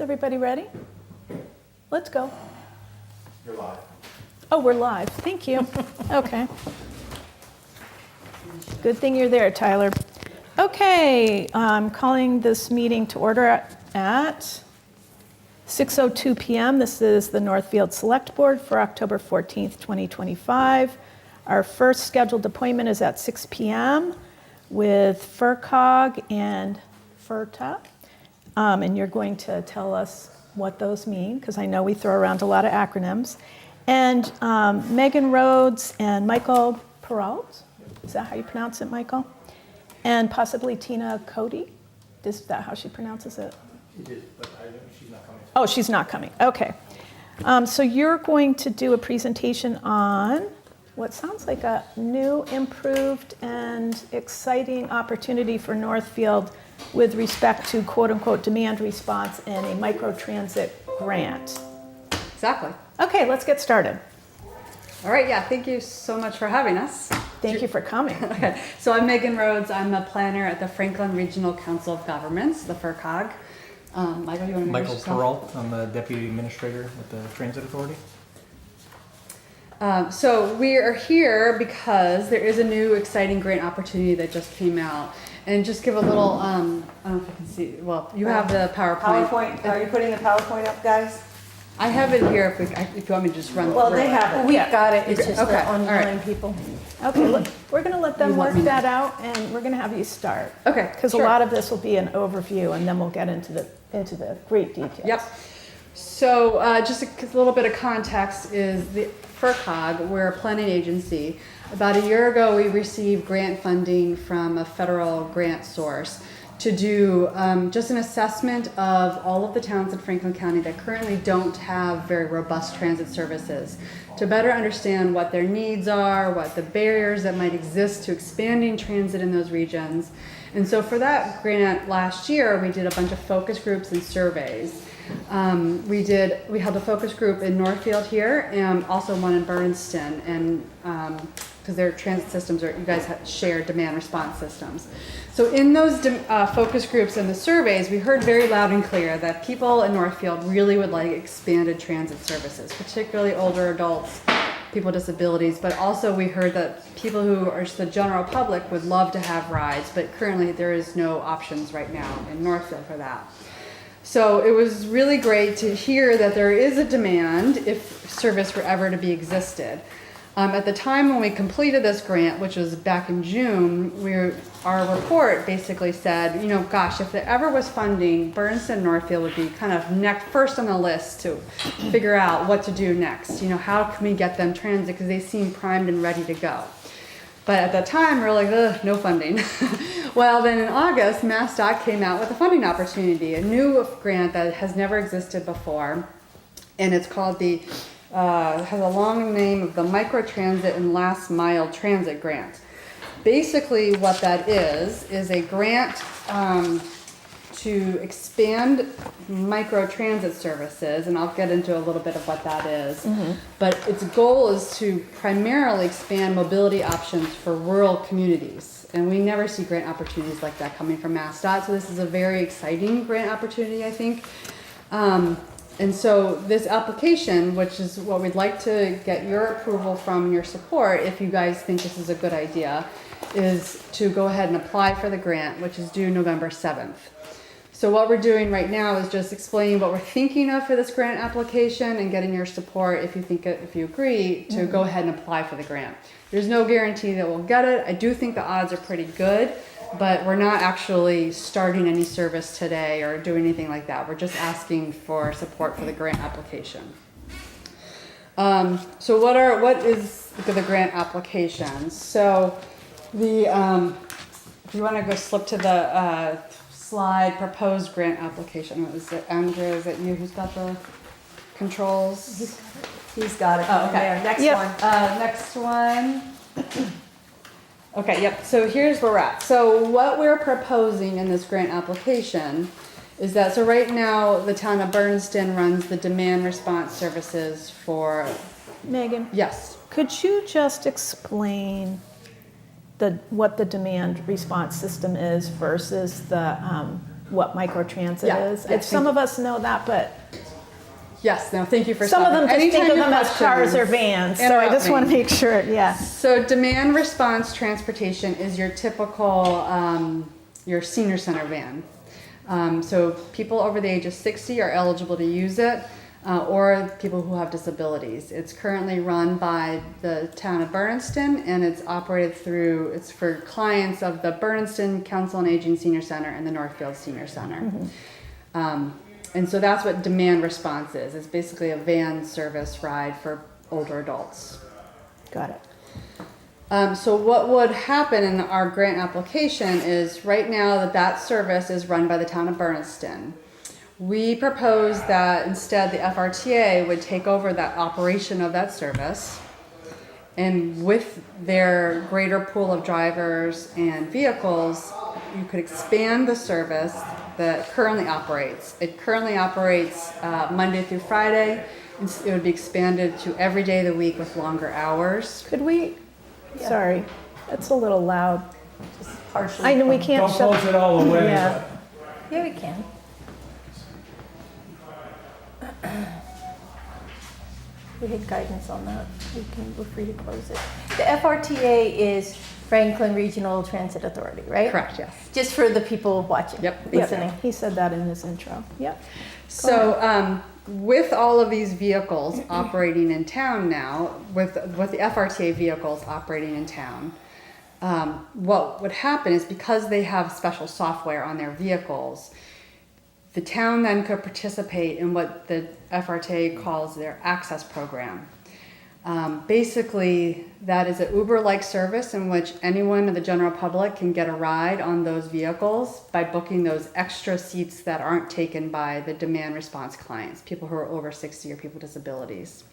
everybody ready? Let's go. You're live. Oh, we're live. Thank you. Okay. Good thing you're there, Tyler. Okay, I'm calling this meeting to order at 6:02 p.m. This is the Northfield Select Board for October 14th, 2025. Our first scheduled appointment is at 6 p.m. with FERCog and FERTA. And you're going to tell us what those mean, because I know we throw around a lot of acronyms. And Megan Rhodes and Michael Peralt, is that how you pronounce it, Michael? And possibly Tina Cody, is that how she pronounces it? It is, but she's not coming. Oh, she's not coming, okay. So you're going to do a presentation on what sounds like a new, improved, and exciting opportunity for Northfield with respect to quote-unquote demand response and a microtransit grant. Exactly. Okay, let's get started. All right, yeah, thank you so much for having us. Thank you for coming. Okay, so I'm Megan Rhodes. I'm a planner at the Franklin Regional Council of Governments, the FERCog. Michael, you want to Michael Peralt, I'm the Deputy Administrator with the Transit Authority. So we are here because there is a new exciting grant opportunity that just came out. And just give a little, I don't know if you can see, well, you have the PowerPoint. Are you putting the PowerPoint up, guys? I have it here if you want me to just run Well, through they have it. We've Yeah. got it. It's just Okay, the all right. online people. Okay, look, we're going to let them You want work me to- that out, and we're going to have you start. Okay, Because sure. a lot of this will be an overview, and then we'll get into the great details. Yep. So just a little bit of context is the FERCog, we're a planning agency. About a year ago, we received grant funding from a federal grant source to do just an assessment of all of the towns in Franklin County that currently don't have very robust transit services, to better understand what their needs are, what the barriers that might exist to expanding transit in those regions. And so for that grant last year, we did a bunch of focus groups and surveys. We held a focus group in Northfield here and also one in Bernardston, and because their transit systems you guys have shared demand response systems. So in those focus groups and the surveys, we heard very loud and clear that people in Northfield really would like expanded transit services, particularly older adults, people with disabilities, but also we heard that people who are just the general public would love to have rides, but currently there is no options right now in Northfield for that. So it was really great to hear that there is a demand if service were ever to be existed. At the time when we completed this grant, which was back in June, our report basically said, gosh, if there ever was funding, Bernardston-Northfield would be kind of first on the list to figure out what to do next. How can we get them transit, because they seem primed and ready to go. But at that time, we were like, no funding. Well, then in August, MassDOT came out with a funding opportunity, a new grant that has never existed before. And it's called has a long name of the Microtransit and Last Mile Transit Grant. Basically what that is a grant to expand microtransit services, and I'll get into a little bit of what that is. Mm-hmm. But its goal is to primarily expand mobility options for rural communities. And we never see grant opportunities like that coming from MassDOT, so this is a very exciting grant opportunity, I think. And so this application, which is what we'd like to get your approval from and your support, if you guys think this is a good idea, is to go ahead and apply for the grant, which is due November 7th. So what we're doing right now is just explaining what we're thinking of for this grant application and getting your support if you agree to go ahead and apply for the grant. There's no guarantee that we'll get it. I do think the odds are pretty good, but we're not actually starting any service today or doing anything like that. We're just asking for support for the grant application. So what is the grant application? So if you want to go slip to the slide, proposed grant application. Is it Andrew? Is it you who's got the controls? He's got it. Oh, okay. There. Next Yep. one. Next one. Okay, yep. So here's where we're at. So what we're proposing in this grant application is that, so right now the town of Bernardston runs the demand response services for, Megan, yes. could you just explain what the demand response system is versus the what microtransit Yeah, is. yeah, Some thank of us know that, but Yes, no, thank you for some of them stopping. just think Anytime of you them as cars question, or vans. So I interrupt just want to me. make sure, yeah. So demand response transportation is your typical, your senior center van. So people over the age of 60 are eligible to use it, or people who have disabilities. It's currently run by the town of Bernardston, and it's operated through, it's for clients of the Bernardston Council on Aging Senior Center and the Northfield Senior Center. And so that's what demand response is. It's basically a van service ride for older adults. Got it. So what would happen in our grant application is right now that service is run by the town of Bernardston. We propose that instead the FRTA would take over that operation of that service, and with their greater pool of drivers and vehicles, you could expand the service that currently operates. It currently operates Monday through Friday. It would be expanded to every day of the week with longer hours. Could we, sorry, that's a little loud. Just partially. I know we can't Don't shut. close it all the way. Yeah. Yeah, we can. We had guidance on that. We're free to close it. The FRTA is Franklin Regional Transit Authority, right? Correct, yes. Just for the people watching. Yep. Listening. He said that in his intro. Yep. So with all of these vehicles operating in town now, with the FRTA vehicles operating in town, what would happen is because they have special software on their vehicles, the town then could participate in what the FRTA calls their access program. Basically, that is an Uber-like service in which anyone in the general public can get a ride on those vehicles by booking those extra seats that aren't taken by the demand response clients, people who are over 60 or people with disabilities.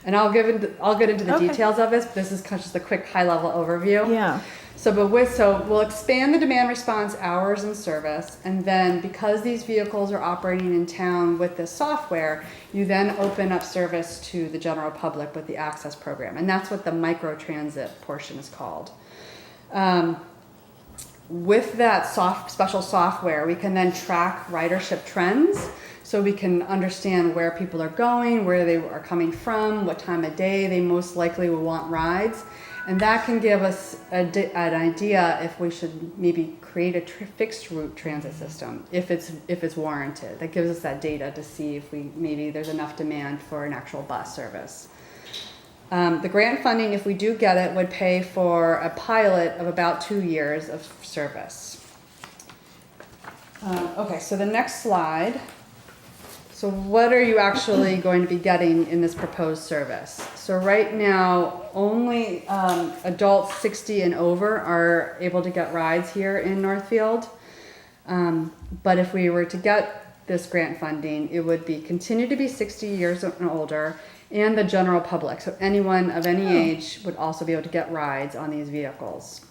And I'll get into the Okay. details of this. This is kind of just a quick high-level overview. Yeah. So we'll expand the demand response hours and service, and then because these vehicles are operating in town with this software, you then open up service to the general public with the access program, and that's what the microtransit portion is called. With that special software, we can then track ridership trends, so we can understand where people are going, where they are coming from, what time of day they most likely will want rides. And that can give us an idea if we should maybe create a fixed route transit system, if it's warranted. That gives us that data to see if maybe there's enough demand for an actual bus service. The grant funding, if we do get it, would pay for a pilot of about 2 years of service. Okay, so the next slide. So what are you actually going to be getting in this proposed service? So right now, only adults 60 and over are able to get rides here in Northfield. But if we were to get this grant funding, it would continue to be 60 years and older, and the general public. So anyone of any age would also be able to get rides on these vehicles.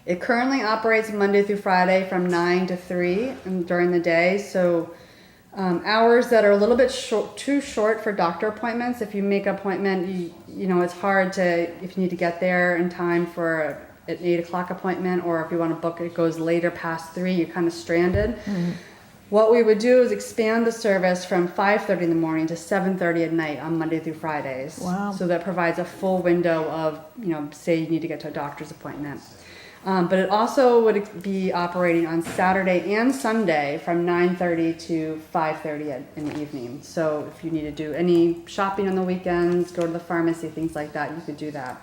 It currently operates Monday through Friday from 9 to 3 during the day. So hours that are a little bit too short for doctor appointments. If you make an appointment, you know it's hard to, if you need to get there in time for an 8 o'clock appointment, or if you want to book it goes later past 3, you're kind of stranded. Mm-hmm. What we would do is expand the service from 5:30 in the morning to 7:30 at night on Monday through Fridays. Wow. So that provides a full window of, say you need to get to a doctor's appointment. But it also would be operating on Saturday and Sunday from 9:30 to 5:30 in the evening. So if you need to do any shopping on the weekends, go to the pharmacy, things like that, you could do that.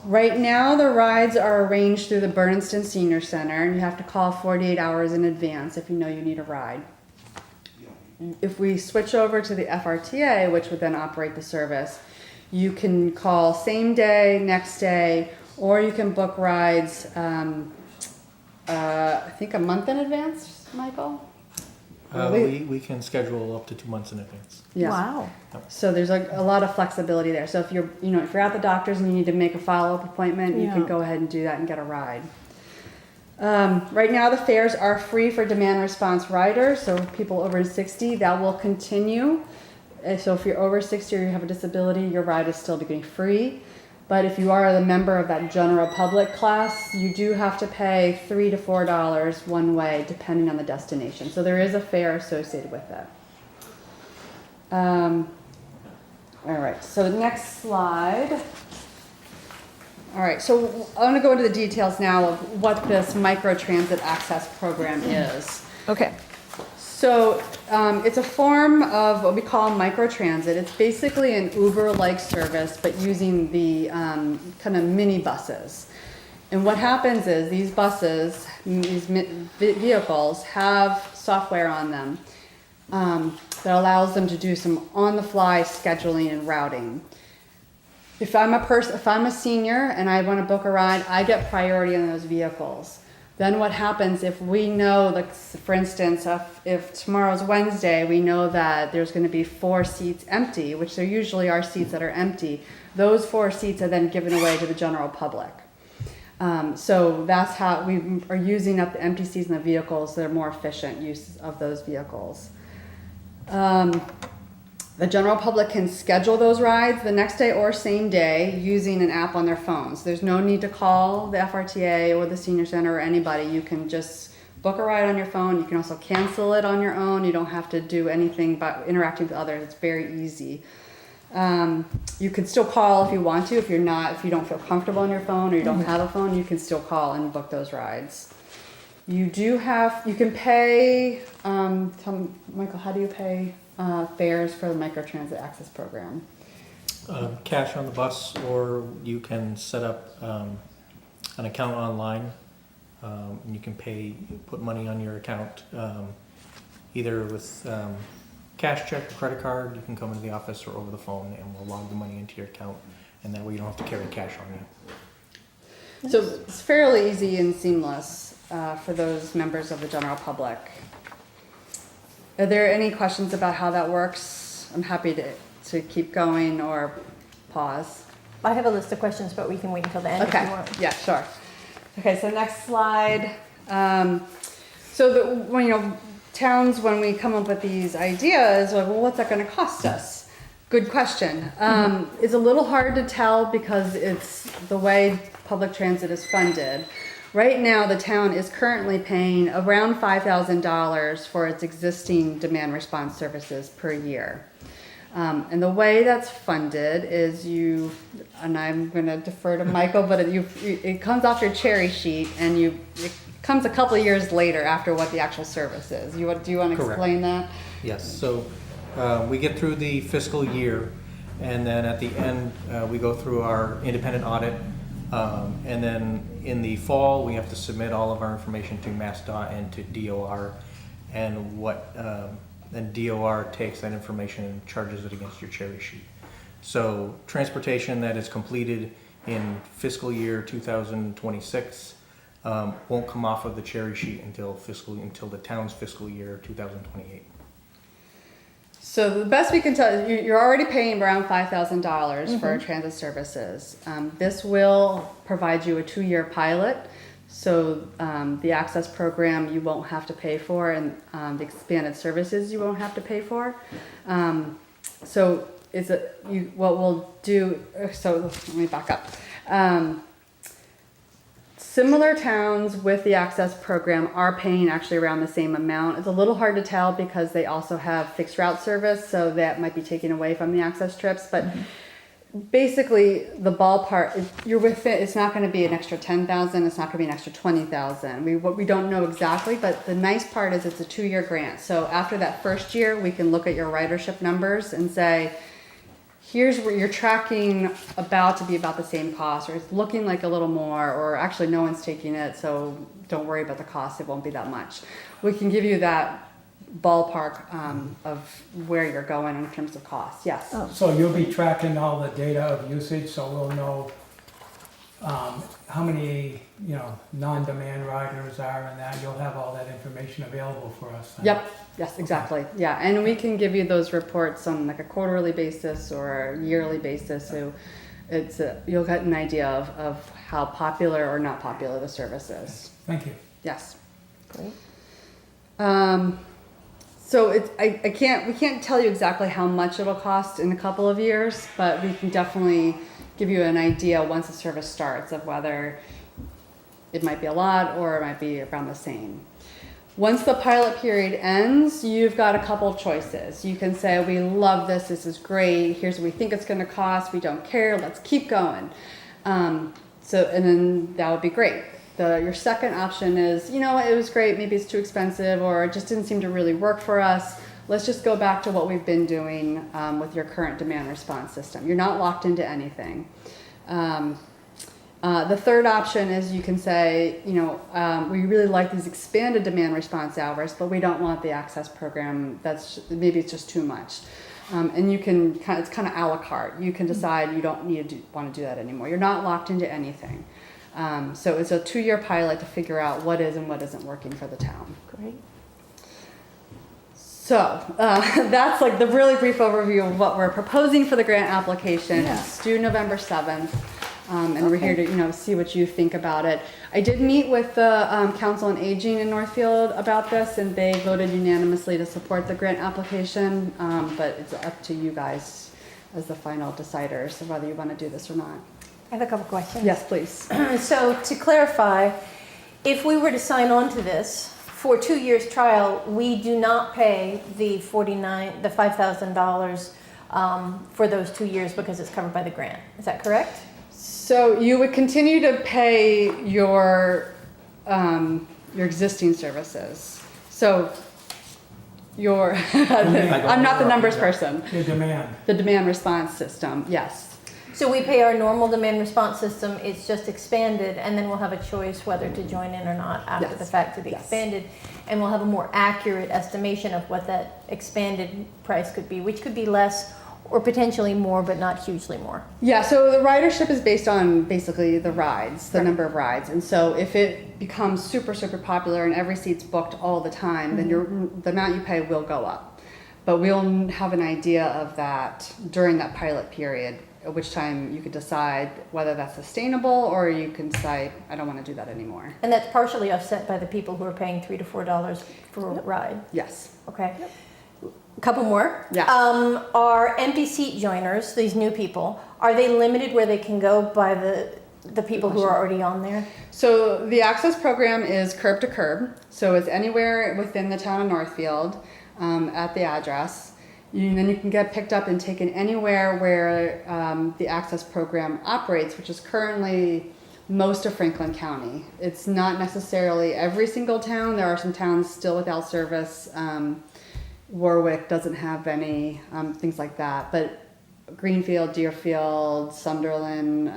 Right now, the rides are arranged through the Bernardston Senior Center, and you have to call 48 hours in advance if you know you need a ride. If we switch over to the FRTA, which would then operate the service, you can call same day, next day, or you can book rides, I think a month in advance, Michael? We can schedule up to 2 months in advance. Yes. Wow. So there's a lot of flexibility there. So if you're at the doctor's and you need to make a follow-up appointment, you can Yeah. go ahead and do that and get a ride. Right now the fares are free for demand response riders, so people over 60, that will continue. So if you're over 60 or you have a disability, your ride is still being free. But if you are the member of that general public class, you do have to pay $3 to $4 one way, depending on the destination. So there is a fare associated with it. All right, so the next slide. All right, so I want to go into the details now of what this microtransit access program is. Okay. So it's a form of what we call microtransit. It's basically an Uber-like service, but using the kind of mini buses. And what happens is these buses, these vehicles, have software on them that allows them to do some on-the-fly scheduling and routing. If I'm a senior and I want to book a ride, I get priority on those vehicles. Then what happens if we know, like for instance, if tomorrow's Wednesday, we know that there's going to be 4 seats empty, which there usually are seats that are empty. Those 4 seats are then given away to the general public. So that's how we are using up the empty seats in the vehicles. They're more efficient use of those vehicles. The general public can schedule those rides the next day or same day using an app on their phones. There's no need to call the FRTA or the senior center or anybody. You can just book a ride on your phone. You can also cancel it on your own. You don't have to do anything but interacting with others. It's very easy. You can still call if you want to. If you don't feel comfortable on your phone or you don't have a phone, you can still call and book those rides. You can pay, Michael, how do you pay fares for the microtransit access program? Cash on the bus, or you can set up an account online. And you can put money on your account, either with cash check or credit card. You can come into the office or over the phone, and we'll log the money into your account, and that way you don't have to carry cash on you. So it's fairly easy and seamless for those members of the general public. Are there any questions about how that works? I'm happy to keep going or pause. I have a list of questions, but we can wait until the end if you Okay, want. yeah, sure. Okay, so next slide. Towns, when we come up with these ideas, like, well, what's that going to cost us? Good question. It's a little hard to tell because it's the way public transit is funded. Right now, the town is currently paying around $5,000 for its existing demand response services per year. And the way that's funded is and I'm going to defer to Michael, but it comes off your cherry sheet, and it comes a couple of years later after what the actual service is. Do you want to explain that? Yes, so we get through the fiscal year, and then at the end, we go through our independent audit. And then in the fall, we have to submit all of our information to MassDOT and to DOR, and then DOR takes that information and charges it against your cherry sheet. So transportation that is completed in fiscal year 2026 won't come off of the cherry sheet until the town's fiscal year 2028. So the best we can tell is you're already paying around $5,000 for transit services. This will provide you a 2-year pilot. So the access program you won't have to pay for, and the expanded services you won't have to pay for. So what we'll do, so let me back up. Similar towns with the access program are paying actually around the same amount. It's a little hard to tell because they also have fixed route service, so that might be taken away from the access trips. But basically, the ballpark, you're within. It's not going to be an extra $10,000. It's not going to be an extra $20,000. We don't know exactly, but the nice part is it's a 2-year grant. So after that first year, we can look at your ridership numbers and say, here's where you're tracking about to be about the same cost, or it's looking like a little more, or actually no one's taking it, so don't worry about the cost, it won't be that much. We can give you that ballpark of where you're going in terms of cost. Yes? So you'll be tracking all the data of usage, so we'll know how many, non-demand riders are, and that you'll have all that information available for us then. Yep. Yes, exactly. Yeah, and we can give you those reports on like a quarterly basis or a yearly basis, so you'll get an idea of how popular or not popular the service is. Thank you. Yes. Great. So we can't tell you exactly how much it'll cost in a couple of years, but we can definitely give you an idea once the service starts of whether it might be a lot or it might be around the same. Once the pilot period ends, you've got a couple choices. You can say, we love this, this is great, here's what we think it's going to cost, we don't care, let's keep going. And then that would be great. Your second option is, you know, it was great, maybe it's too expensive, or it just didn't seem to really work for us. Let's just go back to what we've been doing with your current demand response system. You're not locked into anything. The third option is you can say, you know, we really like these expanded demand response hours, but we don't want the access program. Maybe it's just too much. And you can it's kind of a la carte. You can decide you don't want to do that anymore. You're not locked into anything. So it's a 2-year pilot to figure out what is and what isn't working for the town. Great. So that's like the really brief overview of what we're proposing for the grant application. Yeah. It's due November 7th. And we're here to, see what you think about it. I did meet with the Council on Aging in Northfield about this, and they voted unanimously to support the grant application. But it's up to you guys as the final deciders of whether you want to do this or not. I have a couple questions. Yes, please. So to clarify, if we were to sign on to this for 2 years trial, we do not pay the $5,000 for those 2 years because it's covered by the grant. Is that correct? So you would continue to pay your existing services. So I'm not the numbers person. The demand. The demand response system, yes. So we pay our normal demand response system, it's just expanded, and then we'll have a choice whether to join in or not after Yes. the fact to the Yes. expanded. And we'll have a more accurate estimation of what that expanded price could be, which could be less or potentially more, but not hugely more. Yeah, so the ridership is based on basically the rides, the number of rides. And so if it becomes super, super popular and every seat's booked all the time, then the amount you pay will go up. But we'll have an idea of that during that pilot period, at which time you could decide whether that's sustainable or you can decide, I don't want to do that anymore. And that's partially offset by the people who are paying $3 to $4 for a ride. Yes. Okay. A couple more. Yeah. Are empty seat joiners, these new people, are they limited where they can go by the people who are already on there? So the access program is curb to curb. So it's anywhere within the town of Northfield at the address. Then you can get picked up and taken anywhere where the access program operates, which is currently most of Franklin County. It's not necessarily every single town. There are some towns still without service. Warwick doesn't have any, things like that. But Greenfield, Deerfield, Sunderland,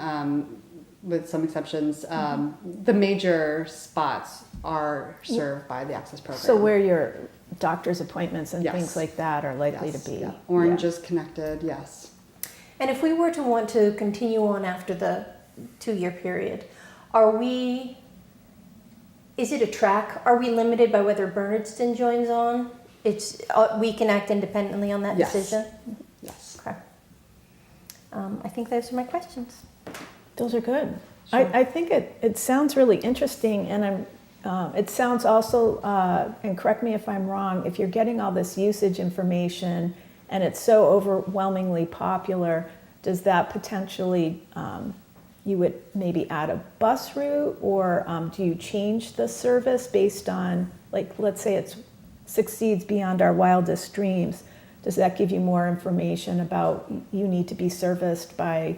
with some exceptions, the major spots are served by the access program. So where your doctor's appointments and Yes. things like that are likely Yes, to be. yeah. Orange Yeah. is connected, yes. And if we were to want to continue on after the 2-year period, is it a track? Are we limited by whether Bernardston joins on? We can act independently on that Yes. decision? Yes. Okay. I think those are my questions. Those are good. Sure. I think it sounds really interesting, and it sounds also, and correct me if I'm wrong, if you're getting all this usage information and it's so overwhelmingly popular, does that potentially, you would maybe add a bus route, or do you change the service based on, like, let's say it succeeds beyond our wildest dreams? Does that give you more information about you need to be serviced by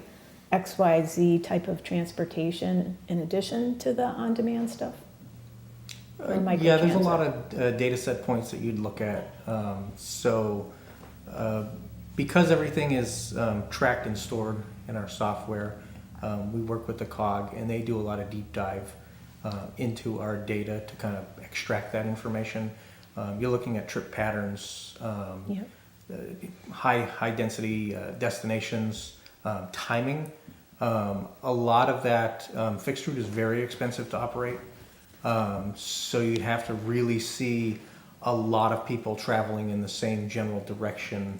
XYZ type of transportation in addition to the on-demand stuff? Or Yeah, there's a microtransit? lot of data set points that you'd look at. Because everything is tracked and stored in our software, we work with the COG, and they do a lot of deep dive into our data to kind of extract that information. You're looking at trip patterns, Yep. high density destinations, timing. A lot of that fixed route is very expensive to operate. So you'd have to really see a lot of people traveling in the same general direction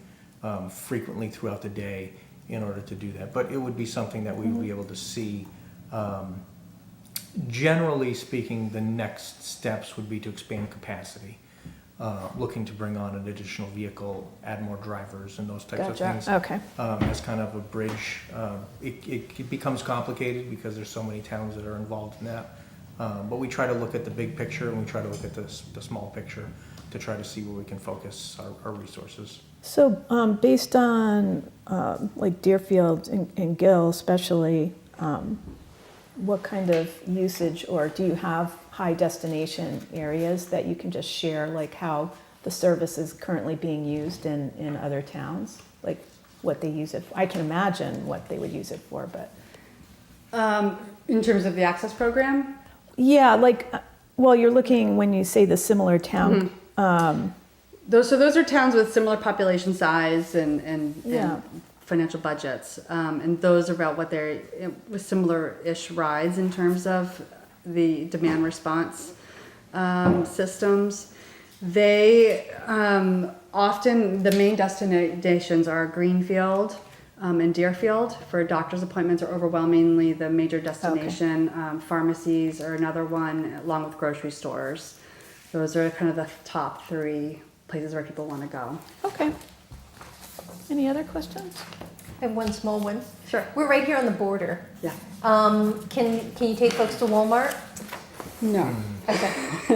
frequently throughout the day in order to do that. But it would be something that we would be able to see. Generally speaking, the next steps would be to expand capacity. looking to bring on an additional vehicle, add more drivers and those types of Gotcha. things. Okay. As kind of a bridge. It becomes complicated because there's so many towns that are involved in that. But we try to look at the big picture and we try to look at the small picture to try to see where we can focus our resources. So based on like Deerfield and Gill especially, what kind of usage, or do you have high destination areas that you can just share, like how the service is currently being used in other towns? Like what they use it for? I can imagine what they would use it for, but. In terms of the access program? Yeah, like, well, you're looking when you say the similar town. Those are towns with similar population size and Yeah. financial budgets. And those are about what they're, with similar-ish rides in terms of the demand response systems. They often, the main destinations are Greenfield and Deerfield for doctor's appointments, are overwhelmingly the major destination. Pharmacies are another one, along with grocery stores. Those are kind of the top 3 places where people want to go. Okay. Any other questions? I have one small one. Sure. We're right here on the border. Yeah. Can you take folks to Walmart? No. Okay.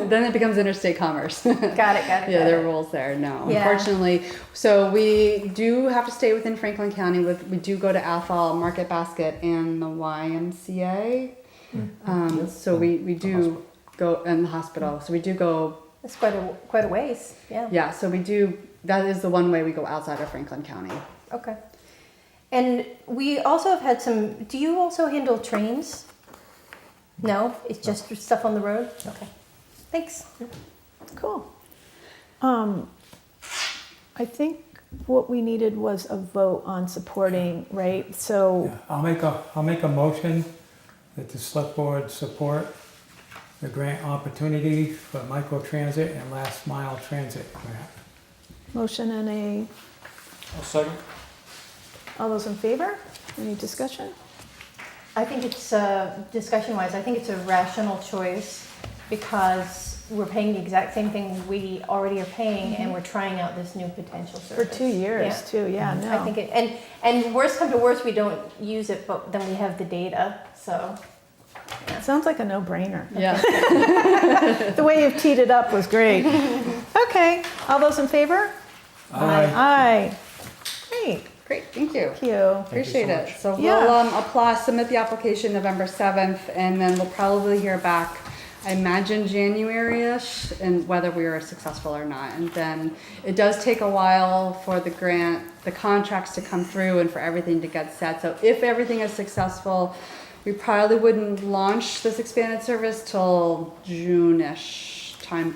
Then it becomes interstate commerce. Got it. Yeah, there are rules there. No, Yeah. unfortunately. So we do have to stay within Franklin County. We do go to Athol, Market Basket, and the YMCA. So we do go, and the hospital. So we do go. That's quite a ways. Yeah. Yeah. So we do. That is the one way we go outside of Franklin County. Okay. And we also have had some. Do you also handle trains? No, it's just stuff on the road. Okay. Thanks. Cool. I think what we needed was a vote on supporting, right? So, Yeah, I'll make a motion that the select board support the grant opportunity for microtransit and last mile transit grant. motion and I'll second. all those in favor? Any discussion? I think it's discussion-wise. I think it's a rational choice because we're paying the exact same thing we already are paying, and we're trying out this new potential For service. 2 years Yeah. too, yeah, no. I think it, and worst come to worst, we don't use it, but then we have the data. So Sounds like a no-brainer. Yeah. The way you've teed it up was great. Okay, all those in favor? Aye. Aye. Great, Great. Thank you. thank you. Appreciate it. much. So Yeah. we'll apply, submit the application November 7th, and then we'll probably hear back, I imagine January-ish, and whether we are successful or not. And then it does take a while for the grant, the contracts to come through and for everything to get set. So if everything is successful, we probably wouldn't launch this expanded service till June-ish time,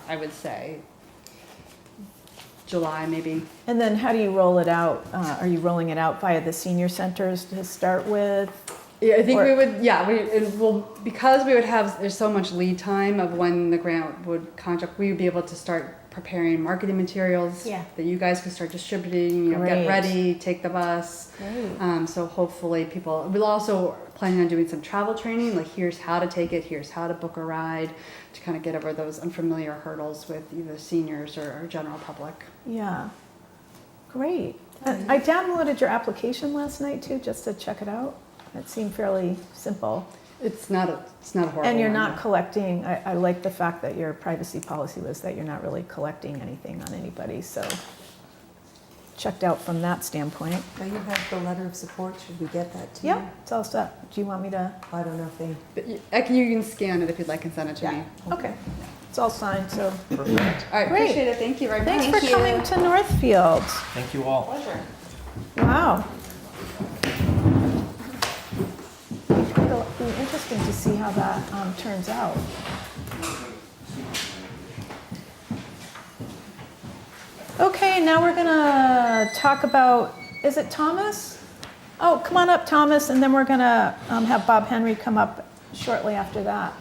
I would say. July, maybe. And then how do you roll it out? Are you rolling it out via the senior centers to start with? Yeah, I think Or- we would, yeah, because we would have, there's so much lead time of when the grant would contract, we would be able to start preparing marketing materials Yeah. that you guys can start distributing, get Great. ready, take the bus. Great. So hopefully people, we'll also planning on doing some travel training, like here's how to take it, here's how to book a ride, to kind of get over those unfamiliar hurdles with either seniors or general public. Yeah, great. I downloaded your application last night too, just to check it out. It seemed fairly simple. It's not a horrible And you're one. not collecting, I like the fact that your privacy policy was that you're not really collecting anything on anybody, so checked out from that standpoint. Now you have the letter of support, should we get that to you? Yeah, it's all set. Do you want me to? I don't know if they, But you can scan it if you'd like and send it to me. Okay, it's all signed, so. Perfect. All right, Great. appreciate it. Thank you very much. Thanks for coming to Northfield. Thank you all. Pleasure. Wow. It'll be interesting to see how that turns out. Okay, now we're gonna talk about, is it Thomas? Oh, come on up, Thomas, and then we're gonna have Bob Henry come up shortly after that.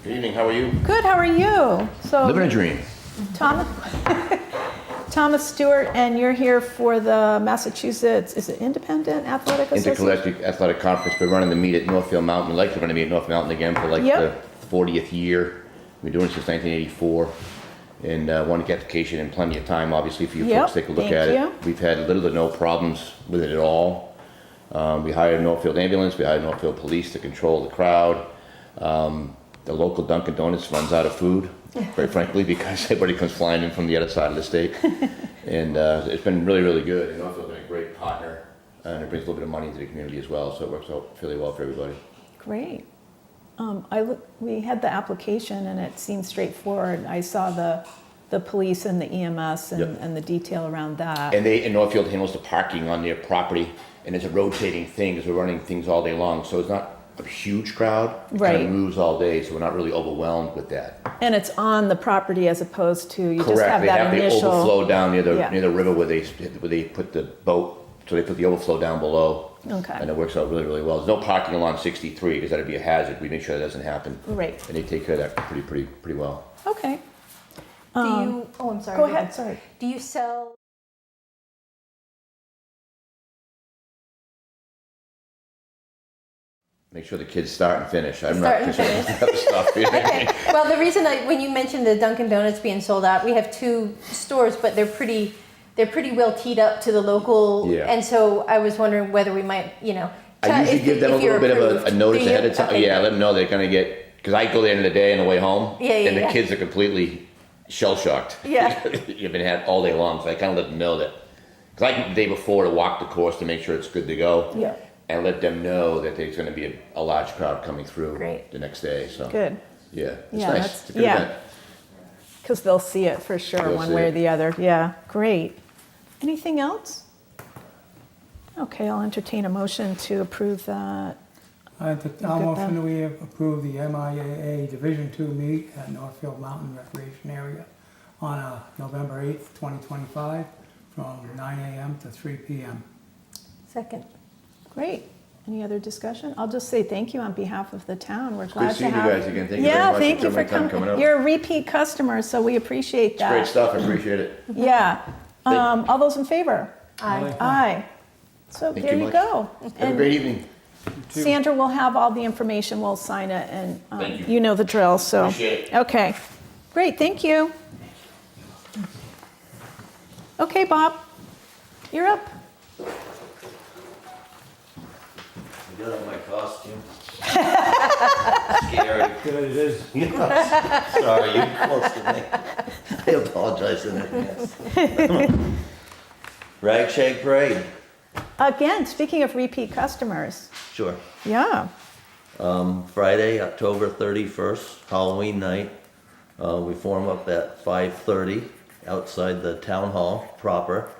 Good evening, how are you? Good, how are you? So, Living a dream. Thomas, Thomas Stewart, and you're here for the Massachusetts, is it Independent Athletic Association? Intercollegiate Athletic Conference. We're running the meet at Northfield Mountain. We'd like to run a meet at Northfield Mountain again for like Yep. the 40th year. We've been doing it since 1984. And one application in plenty of time, obviously, for you Yep, folks to take a look thank at you. it. We've had little to no problems with it at all. We hired Northfield Ambulance, we hired Northfield Police to control the crowd. The local Dunkin' Donuts runs out of food, quite frankly, because everybody comes flying in from the other side of the state. And it's been really, really good. And Northfield's been a great partner, and it brings a little bit of money into the community as well, so it works out fairly well for everybody. Great. We had the application and it seemed straightforward. I saw the police and the EMS and, Yep. and the detail around that. And Northfield handles the parking on their property, and it's a rotating thing, because we're running things all day long, so it's not a huge crowd. It Right. kind of moves all day, so we're not really overwhelmed with that. And it's on the property as opposed to, you just Correct, have they that have the initial. overflow down near Yeah. the river where they put the boat, so they put the overflow down below. Okay. And it works out really, really well. There's no parking along 63, because that'd be a hazard, we make sure that doesn't happen. Right. And they take care of that pretty well. Okay. Do you, oh, I'm sorry. Go ahead, sorry. Do you sell? Make sure the kids start and finish, I'm Start not and concerned finish. with other stuff. You know what I mean? Okay. Well, the reason when you mentioned the Dunkin' Donuts being sold out, we have 2 stores, but they're pretty well teed up to the local. Yeah. And so I was wondering whether we might, I usually give them a little bit of a notice Do you? ahead of time. Okay. Yeah, let them know they're gonna get, because I go there in the day on the way home. Yeah, yeah, And the yeah. kids are completely shell shocked. Yeah. You've been had all day long, so I kind of let them know that. Because I the day before to walk the course to make sure it's good to go. Yeah. And let them know that there's gonna be a large crowd coming through. Great. The next day, so. Good. Yeah, it's Yeah, nice, that's- it's a good yeah. event. Because they'll see it for sure, They'll one see way or it. the other. Yeah, great. Anything else? Okay, I'll entertain a motion to approve that. I'll Look at motion that. that we approve the MIAA Division II meet at Northfield Mountain Recreation Area on November 8th, 2025, from 9 a.m. to 3 p.m. Second. Great. Any other discussion? I'll just say thank you on behalf of the town. We're glad to seeing you have. guys again. Thank you very Yeah, much thank for you for taking my time coming out. You're a repeat customer, so we appreciate that. Great stuff, I appreciate it. Yeah. All those in favor? Aye. Aye. So Thank there you you much. go. Have a And great evening. Sandra will have all the information, we'll sign it, and Thank you. you know the drill, so. Appreciate it. Okay, great, thank you. Okay, Bob, you're up. I got on my costume. Scary. Good, it is. Sorry, you're close to me. I apologize in advance. Rag Shag Parade. Again, speaking of repeat customers, Sure. yeah, Friday, October 31st, Halloween night. We form up at 5:30 outside the town hall proper.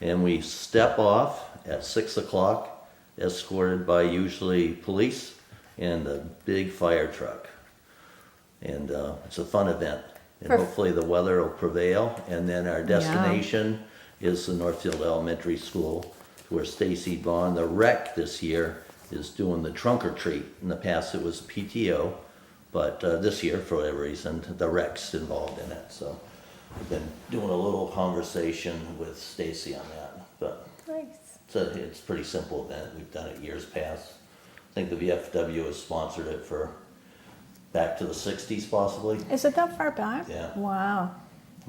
And we step off at 6 o'clock, escorted by usually police and a big fire truck. And it's a fun event. And Perf- hopefully the weather will prevail. And then our destination is the Northfield Elementary School, where Stacy Vaughn, the rec this year, is doing the trunk or treat. In the past it was PTO, but this year, for whatever reason, the rec's involved in it. So we've been doing a little conversation with Stacy on that. But Nice. it's a pretty simple event. We've done it years past. I think the VFW has sponsored it for back to the 60s possibly. is it that far back? Yeah. Wow,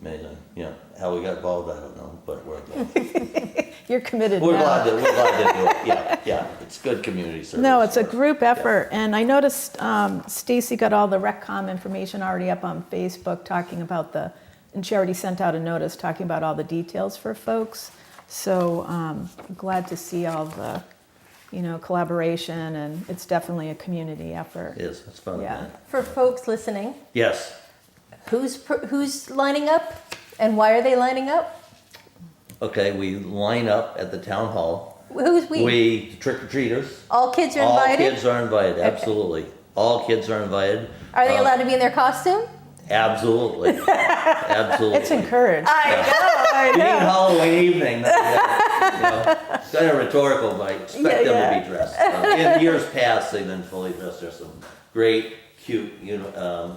Amazing. You know, how we got involved, I don't know, but we're glad. you're committed We're now. glad to do it. Yeah, yeah. It's good community service. No, it's a for us. group effort, and I noticed Stacy got all the RecCom information already up on Facebook talking about and she already sent out a notice talking about all the details for folks. So glad to see all the, collaboration, and it's definitely a community effort. It is. It's fun. Yeah. Event. For folks listening, Yes. who's lining up and why are they lining up? Okay, we line up at the town hall. Who's we? We trick-or-treaters. All kids are All invited? kids are invited, absolutely. All kids are invited. Are they allowed to be in their costume? Absolutely. Absolutely. It's encouraged. I Being Halloween evening, it's kind of rhetorical, but I expect them to be dressed. In years past, they've been fully dressed. There's some great, cute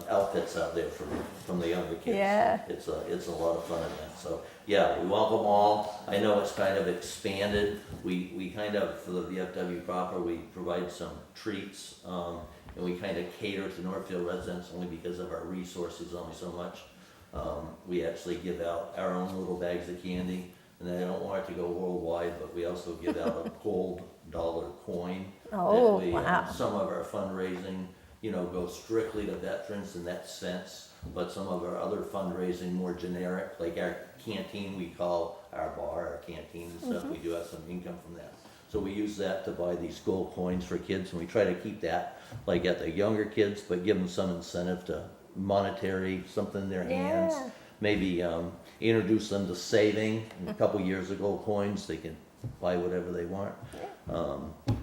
outfits out there from the younger kids. Yeah. It's a lot of fun event. So yeah, we welcome all. I know it's kind of expanded. We kind of, for the VFW proper, we provide some treats. And we kind of cater to Northfield residents only because of our resources, only so much. We actually give out our own little bags of candy, and I don't want it to go worldwide, but we also give out a gold dollar coin. Oh, that we, wow. Some of our fundraising, goes strictly to veterans in that sense, but some of our other fundraising more generic, like our canteen, we call our bar, our canteen and stuff, we do have some income from that. So we use that to buy these gold coins for kids, and we try to keep that like at the younger kids, but give them some incentive to monetary, something in their hands. Yeah. Maybe introduce them to saving. A couple years ago, coins, they can buy whatever they want.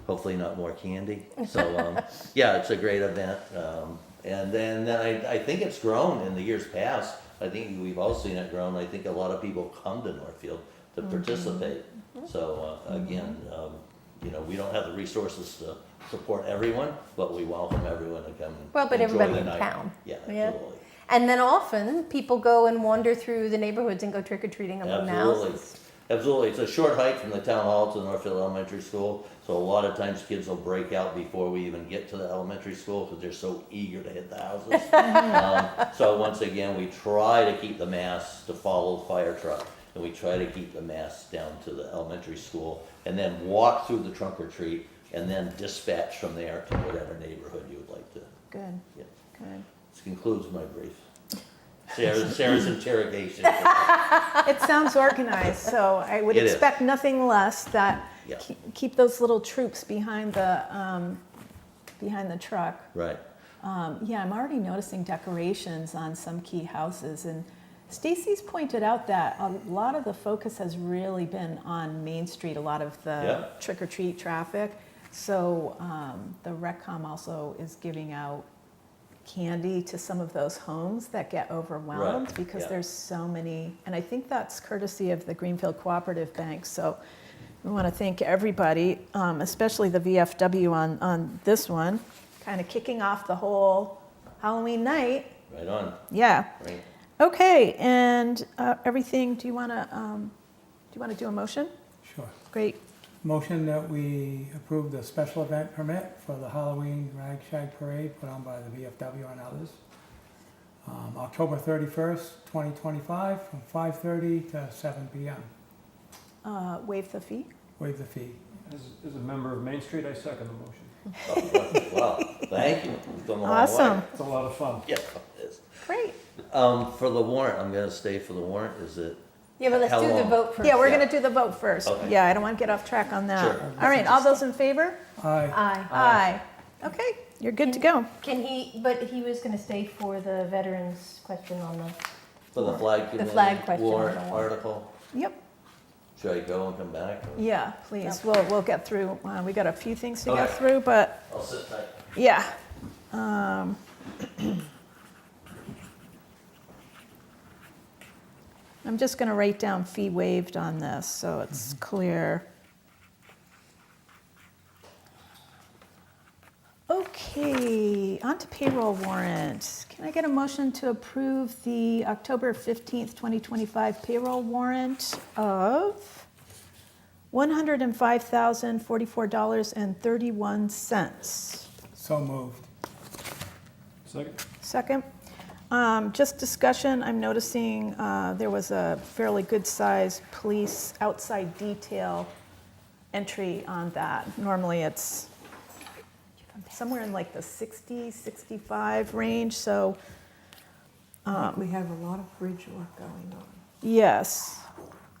Hopefully not more candy. So, yeah, it's a great event. And then I think it's grown in the years past. I think we've all seen it grown. I think a lot of people come to Northfield to participate. So, again, we don't have the resources to support everyone, but we welcome everyone to come and Well, but enjoy everybody the in night. town. Yeah, Yeah. absolutely. And then often people go and wander through the neighborhoods and go trick or treating among the Absolutely. houses. Absolutely. It's a short hike from the town hall to the Northfield Elementary School. So a lot of times kids will break out before we even get to the elementary school because they're so eager to hit the houses. So once again, we try to keep the mass to follow the fire truck. And we try to keep the mass down to the elementary school and then walk through the trunk or treat and then dispatch from there to whatever neighborhood you would like to. Good, Yeah. good. This concludes my brief. Sarah's interrogation. It sounds organized, so I would It is. expect nothing less that Yeah. keep those little troops behind the truck. Right. Yeah, I'm already noticing decorations on some key houses, and Stacy's pointed out that a lot of the focus has really been on Main Street, a lot of the Yeah. trick-or-treat traffic. So the RecCom also is giving out candy to some of those homes that get overwhelmed Right, because yeah. there's so many, and I think that's courtesy of the Greenfield Cooperative Bank. So we want to thank everybody, especially the VFW on this one, kind of kicking off the whole Halloween night. Right on. Yeah. Right. Okay, and everything. Do you want to do a motion? Sure. Great. Motion that we approve the special event permit for the Halloween Rag Shag Parade put on by the VFW and others. October 31st, 2025, from 5:30 to 7 p.m. Waive the fee. Waive the fee. As a member of Main Street, I second the motion. Oh, wow, thank you. You've come a long way. Awesome. It's a lot of fun. Yeah, it is. Great. For the warrant, I'm gonna stay for the warrant, is it? Yeah, but let's How do the long? vote first. Yeah, we're Yeah. going to do the vote first. Okay. Yeah, I don't want to get off track on that. Sure. All right, all those in favor? Aye. Aye. Aye. Okay, you're good to go. But he was gonna stay for the veterans question on the, For the flag The committee? flag question on Warrant the warrant. article? Yep. Should I go and come back? or- Yeah, please. We'll get through. We got a few things to get Okay. through, but I'll sit tight. yeah. I'm just going to write down fee waived on this so it's clear. Okay, on to payroll warrant. Can I get a motion to approve the October 15th, 2025 payroll warrant of $105,044.31? So moved. Second? Second. Just discussion, I'm noticing there was a fairly good-sized police outside detail entry on that. Normally, it's somewhere in like the 60, 65 range, so We have a lot of bridge work going on. yes.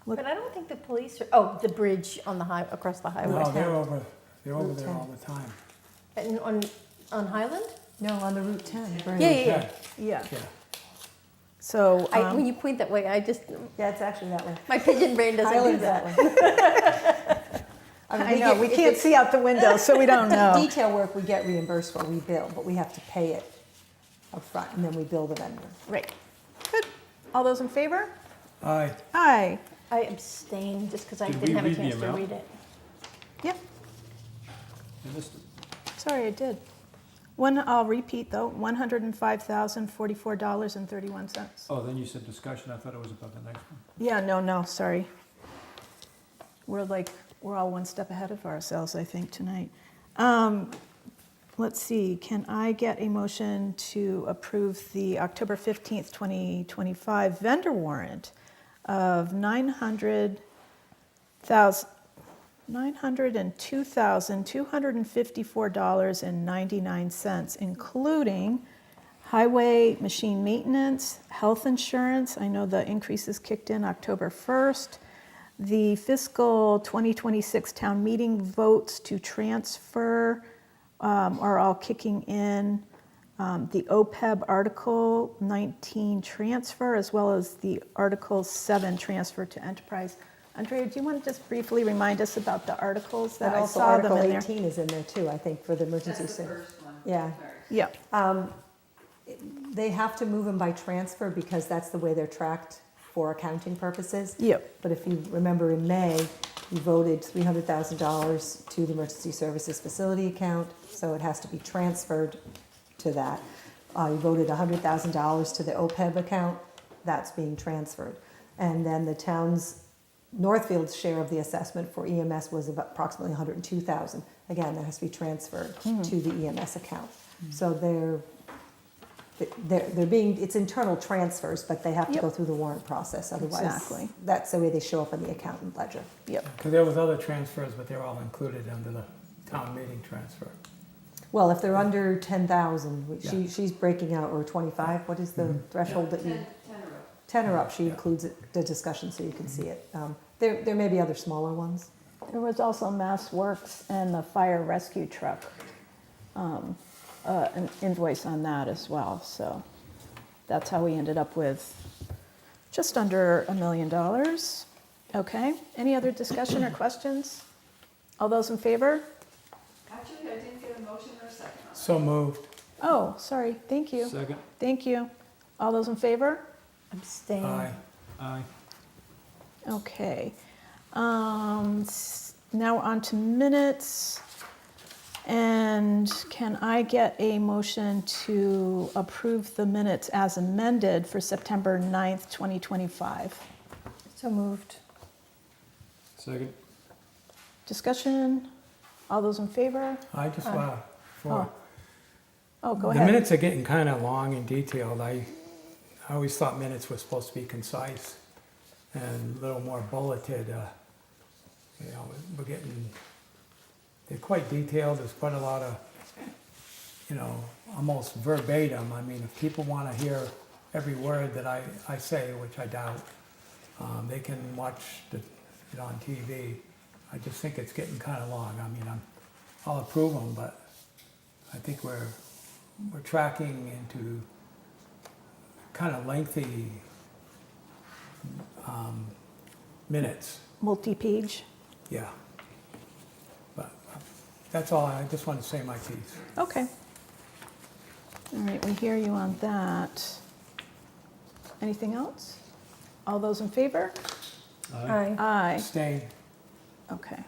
Look- but I don't think the police are, the bridge on the across the highway. No, they're over Route there 10. all the time. And on Highland? No, on the Route 10 bridge. Yeah. Yeah, Yeah, yeah. so, When you point that way, Yeah, it's actually that way. my pigeon brain doesn't do Highland's that. way. I know, we can't see out the window, so we don't know. Detail work we get reimbursed for, we bill, but we have to pay it upfront, and then we bill the vendor. Right, good. All those in favor? Aye. Aye. I abstain just because I Did we didn't have a read the chance to amount? read it. Yep, I missed it. sorry, I did. I'll repeat though, $105,044.31. Oh, then you said discussion. I thought it was about the next one. Yeah, no, sorry. We're all one step ahead of ourselves, I think, tonight. let's see, can I get a motion to approve the October 15th, 2025 vendor warrant of $902,254.99, including highway machine maintenance, health insurance, I know the increases kicked in October 1st, the fiscal 2026 town meeting votes to transfer are all kicking in. The OPEB Article 19 transfer, as well as the Article 7 transfer to enterprise. Andrea, do you want to just briefly remind us about the articles that But I also saw them Article in there? 18 is in there too, I think, for the emergency service. Yeah. Yeah, They have to move them by transfer because that's the way they're tracked for accounting purposes. Yep. But if you remember in May, you voted $300,000 to the emergency services facility account, so it has to be transferred to that. You voted $100,000 to the OPEB account, that's being transferred. And then the town's Northfield's share of the assessment for EMS was about approximately $102,000. Again, that has to be transferred to the EMS account. So they're being, it's internal transfers, but they have to Yep. go through the warrant process, otherwise. Exactly. That's the way they show up in the accountant ledger. yep. Because there was other transfers, but they're all included under the town meeting transfer. Well, if they're under 10,000, Yeah. she's breaking out, or 25, what is the threshold that you? 10 or up, she includes the discussion so you can see it. There may be other smaller ones. There was also Mass Works and the fire rescue truck, an invoice on that as well. So that's how we ended up with just under $1 million. Okay, any other discussion or questions? All those in favor? Actually, I didn't get a motion or a second. So moved. Oh, sorry, thank you. Second. Thank you. All those in favor? Abstain. Aye. Aye. Okay. Now on to minutes. And can I get a motion to approve the minutes as amended for September 9th, 2025? So moved. Second. Discussion? All those in favor? I just want to, Oh, go the ahead. minutes are getting kind of long and detailed. I always thought minutes were supposed to be concise and a little more bulleted. We're getting, they're quite detailed. There's quite a lot of, almost verbatim. I mean, if people want to hear every word that I say, which I doubt, they can watch it on TV. I just think it's getting kind of long. I mean, I'll approve them, but I think we're tracking into kind of lengthy minutes. Multi-page? Yeah. But that's all. I just want to say my piece. Okay. All right, we hear you on that. Anything else? All those in favor? Aye. Aye. Staying. Okay.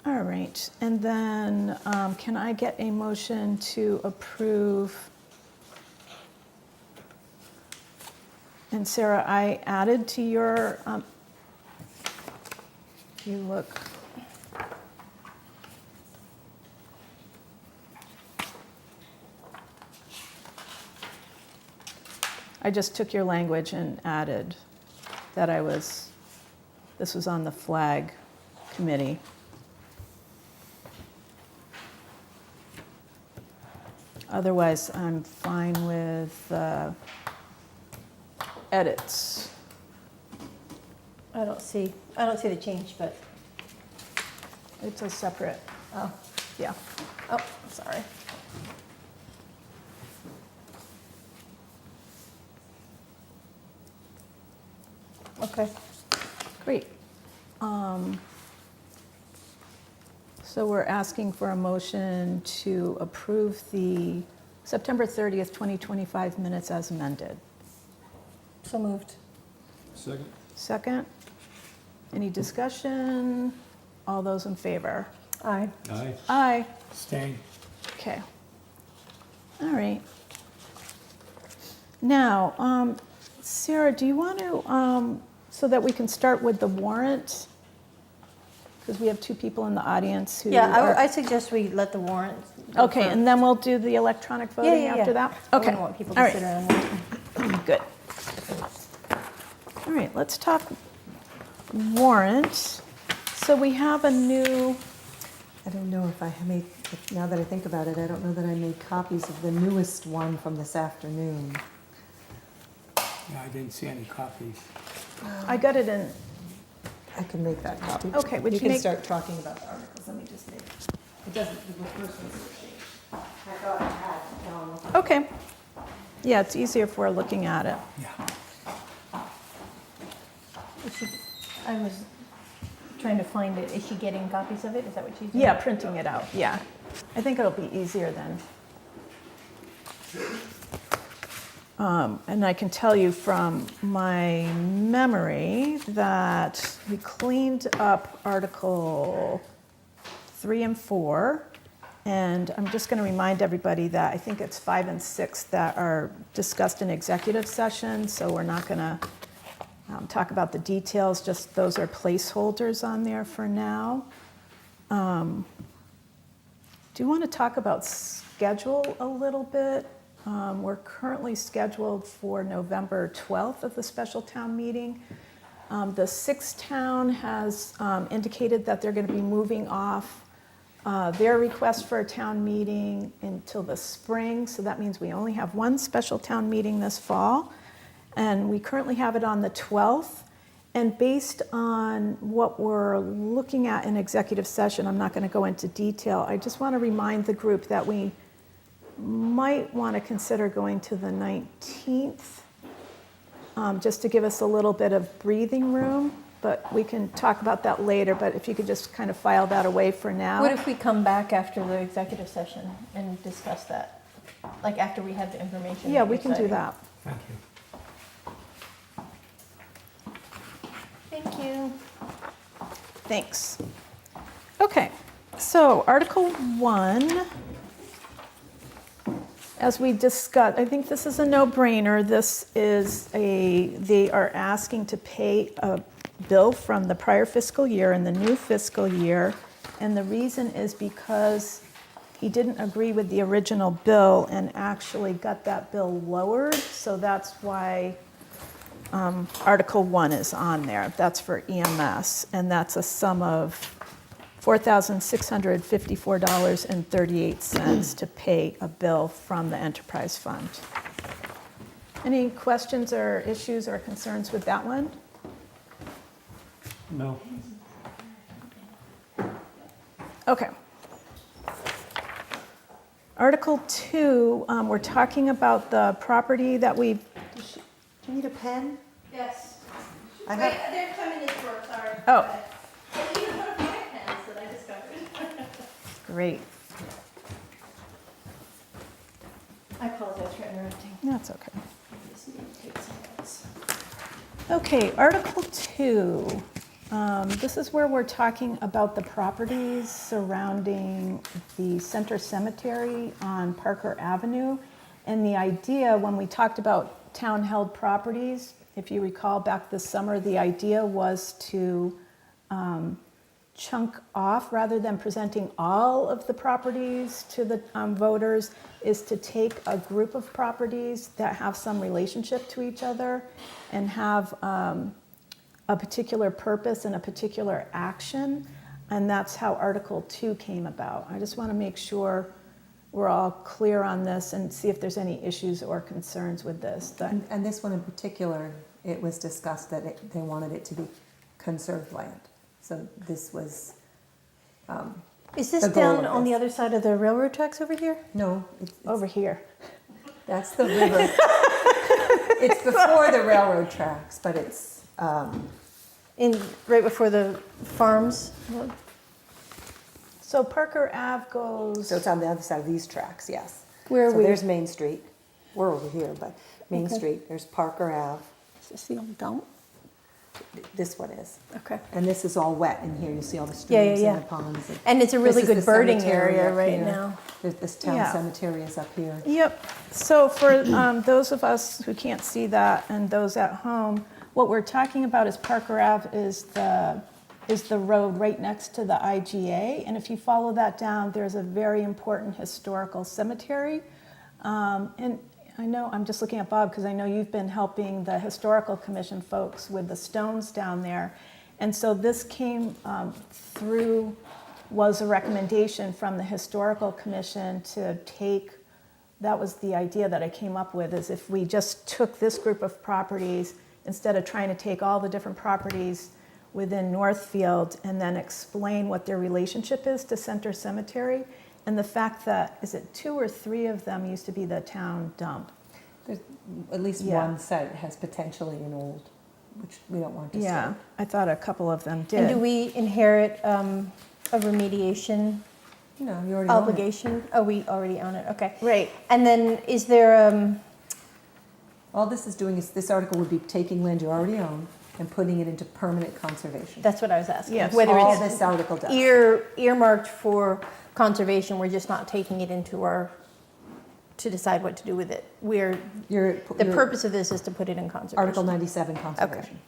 All right, and then can I get a motion to approve? And Sarah, I added to your, you look. I just took your language and added that this was on the flag committee. Otherwise, I'm fine with edits. I don't see the change, but, It's a separate, oh, yeah. oh, sorry. Okay. Great. So we're asking for a motion to approve the September 30th, 2025 minutes as amended. So moved. Second. Second? Any discussion? All those in favor? Aye. Aye. Aye. Staying. Okay. All right. Now, Sarah, do you want to, so that we can start with the warrant, Because we have 2 people in the audience who Yeah, are... I suggest we let the warrant. go Okay, first. and then we'll do the electronic voting Yeah. after that? I Okay. wouldn't want people All to right. sit around and Good. All right, let's talk warrant. So we have a new, I don't know if I made, now that I think about it, I don't know that I made copies of the newest one from this afternoon. Yeah, I didn't see any copies. I got it in, I can make that copy. Okay, would you can make- start talking about the articles, let me just make, it doesn't, the first one's I thought I had, now I'm looking. okay. Yeah, it's easier if we're looking at it. Yeah. I was trying to find it. Is she getting copies of it? Is that what she's doing? Yeah, printing it out, yeah. I think it'll be easier then. And I can tell you from my memory that we cleaned up Article 3 and 4. And I'm just going to remind everybody that I think it's 5 and 6 that are discussed in executive session. So we're not going to talk about the details, just those are placeholders on there for now. Do you want to talk about schedule a little bit? We're currently scheduled for November 12th of the special town meeting. The 6th town has indicated that they're going to be moving off their request for a town meeting until the spring, so that means we only have one special town meeting this fall. And we currently have it on the 12th. And based on what we're looking at in executive session, I'm not going to go into detail. I just want to remind the group that we might want to consider going to the 19th, just to give us a little bit of breathing room. But we can talk about that later. But if you could just kind of file that away for now. What if we come back after the executive session and discuss that? Like after we have the information? Yeah, that we you're can do citing? that. Thank you. Thank you. Thanks. Okay, so Article 1, as we discussed, I think this is a no-brainer. This is they are asking to pay a bill from the prior fiscal year in the new fiscal year. And the reason is because he didn't agree with the original bill and actually got that bill lowered. So that's why Article 1 is on there. That's for EMS, and that's a sum of $4,654.38 to pay a bill from the enterprise fund. Any questions or issues or concerns with that one? No. Okay. Article 2, we're talking about the property that we, Do you need a pen? Yes. I have, They're coming in for, sorry. Oh. But even one of my pens that I discovered. great, I apologize for interrupting. that's okay. Okay, Article 2. This is where we're talking about the properties surrounding the Center Cemetery on Parker Avenue. And the idea, when we talked about town-held properties, if you recall back this summer, the idea was to chunk off, rather than presenting all of the properties to the voters, is to take a group of properties that have some relationship to each other and have a particular purpose and a particular action. And that's how Article 2 came about. I just want to make sure we're all clear on this and see if there's any issues or concerns with this. and this one in particular, it was discussed that they wanted it to be conserved land. So this was, Is this The goal down of on the this. other side of the railroad tracks over here? no, it's, Over here. that's the river. It's before the railroad tracks, but it's, Right before the farms? So Parker Ave goes, so it's on the other side of these tracks, yes. Where are So we? there's Main Street. We're over here, but Main Okay. Street, there's Parker Ave. Is this the old dump? This one is. Okay. And this is all wet in here. You see all the Yeah, yeah, streams yeah. and the ponds. And it's a really This is good the birding cemetery area up right here. now. This town Yeah. cemetery is up here. yep. So for those of us who can't see that and those at home, what we're talking about is Parker Ave is the is the road right next to the IGA. And if you follow that down, there's a very important historical cemetery. And I know, I'm just looking at Bob because I know you've been helping the Historical Commission folks with the stones down there. And so this came through, was a recommendation from the Historical Commission to take, that was the idea that I came up with, is if we just took this group of properties, instead of trying to take all the different properties within Northfield and then explain what their relationship is to Center Cemetery, and the fact that, is it 2 or 3 of them used to be the town dump? There's at least Yeah. one site has potentially an old, which we don't want to Yeah, I thought a couple of them And do did. we inherit a remediation No, you already own it. obligation? Oh, we already own it, okay. Right, And then is there, All this is doing is, this article would be taking land you already own and putting it into permanent conservation. that's what I was asking. Yes. Whether All it's this article does. earmarked for conservation, we're just not taking it into our, to decide what to do with it. The purpose of this is to put it in conservation. Article 97, conservation.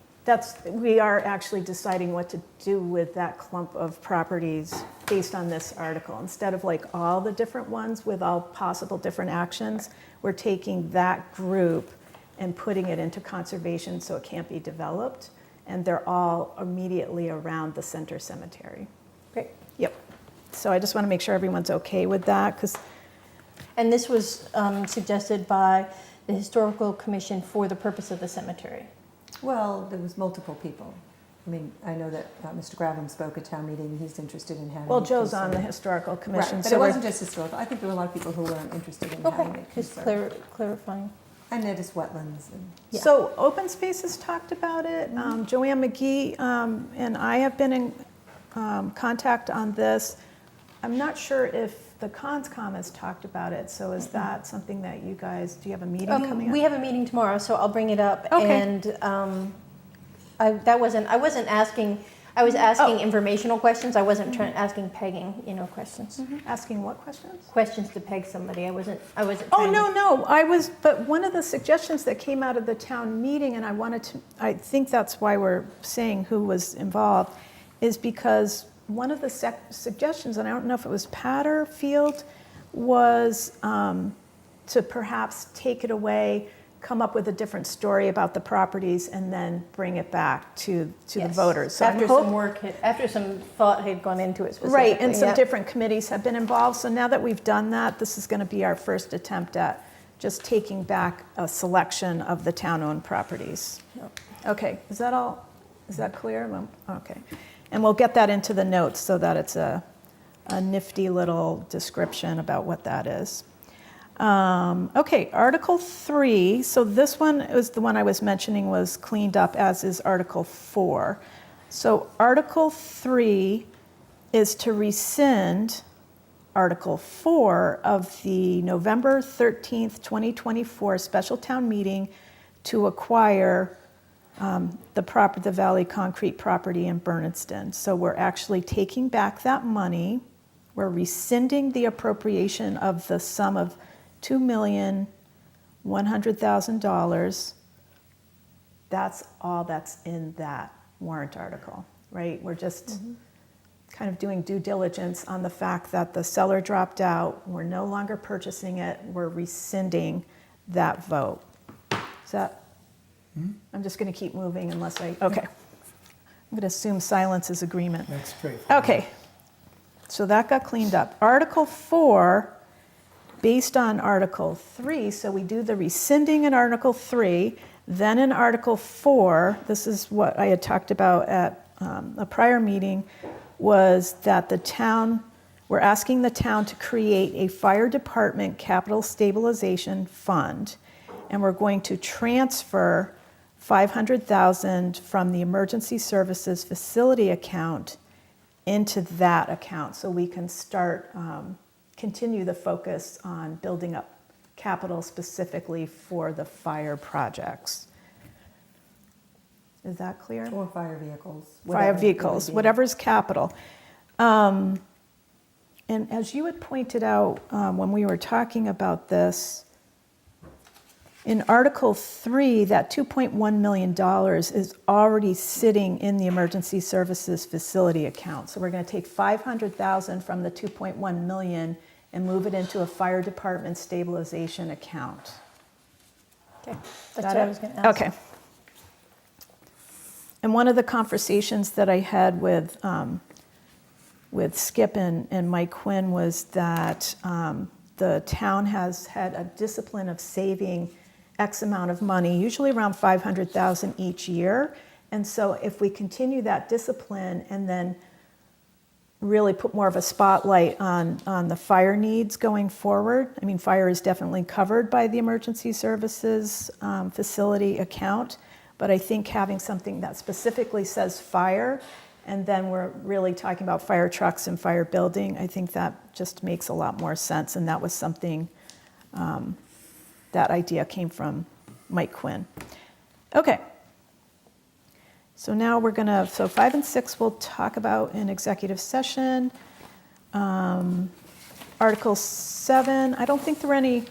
we are actually deciding what to do with that clump of properties based on this article. Instead of like all the different ones with all possible different actions, we're taking that group and putting it into conservation so it can't be developed. And they're all immediately around the Center Cemetery. Great. Yep. So I just want to make sure everyone's okay with that, because And this was suggested by the Historical Commission for the purpose of the cemetery. Well, there was multiple people. I mean, I know that Mr. Gravin spoke at town meeting, he's interested in having. well, it Joe's on the conserved. Historical Commission. Right, but so it we're- wasn't just historical, I think there were a lot of people who weren't interested in having it Just conserved. clarifying. And it is wetlands and. Yeah. So Open Space has talked about it. Joanne McGee and I have been in contact on this. I'm not sure if the ConsCom has talked about it, so is that something that you guys, do you have a meeting coming up? We have a meeting tomorrow, so I'll bring it up. Okay. And I wasn't asking, I was asking informational questions. I wasn't asking pegging, questions. Asking what questions? Questions to peg somebody. I wasn't Oh, trying to- no, but one of the suggestions that came out of the town meeting, and I think that's why we're saying who was involved, is because one of the suggestions, and I don't know if it was Patterfield, was to perhaps take it away, come up with a different story about the properties, and then bring it back to the Yes. voters. So I'm After some thought had gone into it specifically. Right, and some yeah. different committees have been involved. So now that we've done that, this is going to be our first attempt at just taking back a selection of the town-owned properties. Yep. Okay, is that all? Is that clear? Okay. And we'll get that into the notes so that it's a nifty little description about what that is. Okay, Article 3. So this one is the one I was mentioning was cleaned up, as is Article 4. So Article 3 is to rescind Article 4 of the November 13th, 2024 special town meeting to acquire the Valley Concrete property in Bernardston. So we're actually taking back that money. We're rescinding the appropriation of the sum of $2,100,000. That's all that's in that warrant article, right? We're just kind of doing due diligence on the fact that the seller dropped out. We're no longer purchasing it. We're rescinding that vote. Is that? I'm just going to keep moving unless okay. I'm going to assume silence is agreement. That's straight. Okay, so that got cleaned up. Article 4, based on Article 3, so we do the rescinding in Article 3, then in Article 4, this is what I had talked about at a prior meeting, was that we're asking the town to create a fire department capital stabilization fund, and we're going to transfer $500,000 from the emergency services facility account into that account so we can start, continue the focus on building up capital specifically for the fire projects. Is that clear? Or fire vehicles. Fire whatever it vehicles, would be. whatever's capital. And as you had pointed out when we were talking about this, In Article 3, that $2.1 million is already sitting in the Emergency Services Facility account. So we're going to take $500,000 from the $2.1 million and move it into a fire department stabilization account. Okay, that's Got what it? I was going to ask. Okay. And one of the conversations that I had with Skip and Mike Quinn was that the town has had a discipline of saving X amount of money, usually around $500,000 each year. And so if we continue that discipline and then really put more of a spotlight on the fire needs going forward, I mean, fire is definitely covered by the Emergency Services Facility account, but I think having something that specifically says fire, and then we're really talking about fire trucks and fire building, I think that just makes a lot more sense, and that was something, that idea came from Mike Quinn. Okay. So now we're gonna, so 5 and 6 we'll talk about in executive session. Article 7, I don't think there were any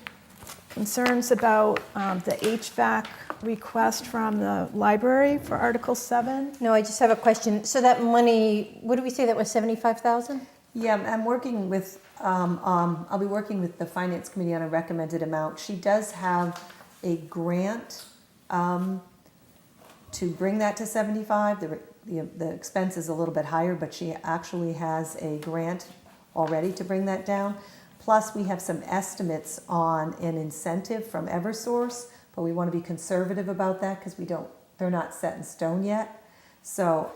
concerns about the HVAC request from the library for Article 7. No, I just have a question. So that money, what did we say that was, 75,000? Yeah, I'm working with, I'll be working with the Finance Committee on a recommended amount. She does have a grant to bring that to 75. The expense is a little bit higher, but she actually has a grant already to bring that down. Plus, we have some estimates on an incentive from Eversource, but we want to be conservative about that because they're not set in stone yet. So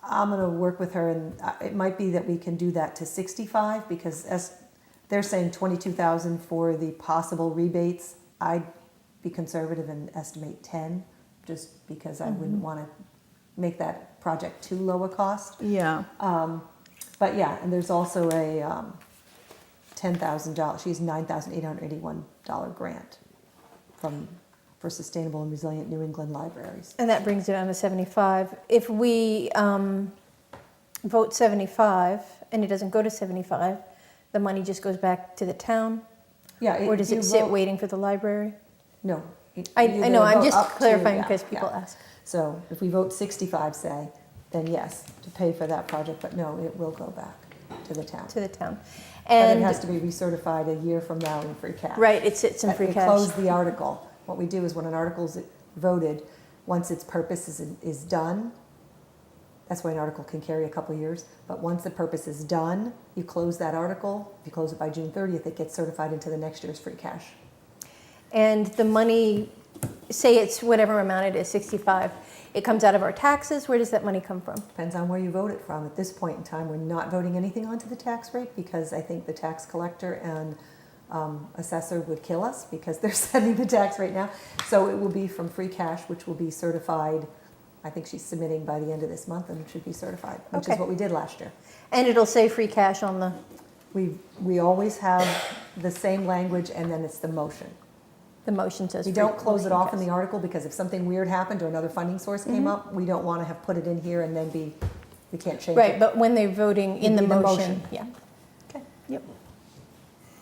I'm going to work with her, and it might be that we can do that to 65 because as they're saying 22,000 for the possible rebates. I'd be conservative and estimate 10, just because I wouldn't want to make that project too low a cost. Yeah. But yeah, and there's also a $10,000. She has $9,881 grant for sustainable and resilient New England libraries. And that brings it down to 75. If we vote 75 and it doesn't go to 75, the money just goes back to the town? Yeah. Or does you it sit vote- waiting for the library? No. I You're know, gonna I'm vote just up to- clarifying yeah, because people yeah. ask. So if we vote 65, say, then yes, to pay for that project, but no, it will go back to the town. To the town. But it And, has to be recertified a year from now in free cash. right, it sits in free We cash. close the article. What we do is when an article is voted, once its purpose is done, that's why an article can carry a couple years, but once the purpose is done, you close that article. If you close it by June 30th, it gets certified into the next year's free cash. And the money, say it's whatever amount it is, 65, it comes out of our taxes. Where does that money come from? Depends on where you vote it from. At this point in time, we're not voting anything onto the tax rate because I think the tax collector and assessor would kill us because they're setting the tax rate now. So it will be from free cash, which will be certified. I think she's submitting by the end of this month and it should be certified, which Okay. is what we did last year. And it'll say free cash on the We always have the same language and then it's the motion. motion says. We free- don't close it free off in cash. the article because if something weird happened or another funding source came up, we don't want to have put it in here and then we can't change Right, it. but when they're voting in the It'd be the motion, motion. yeah. Okay. Yep.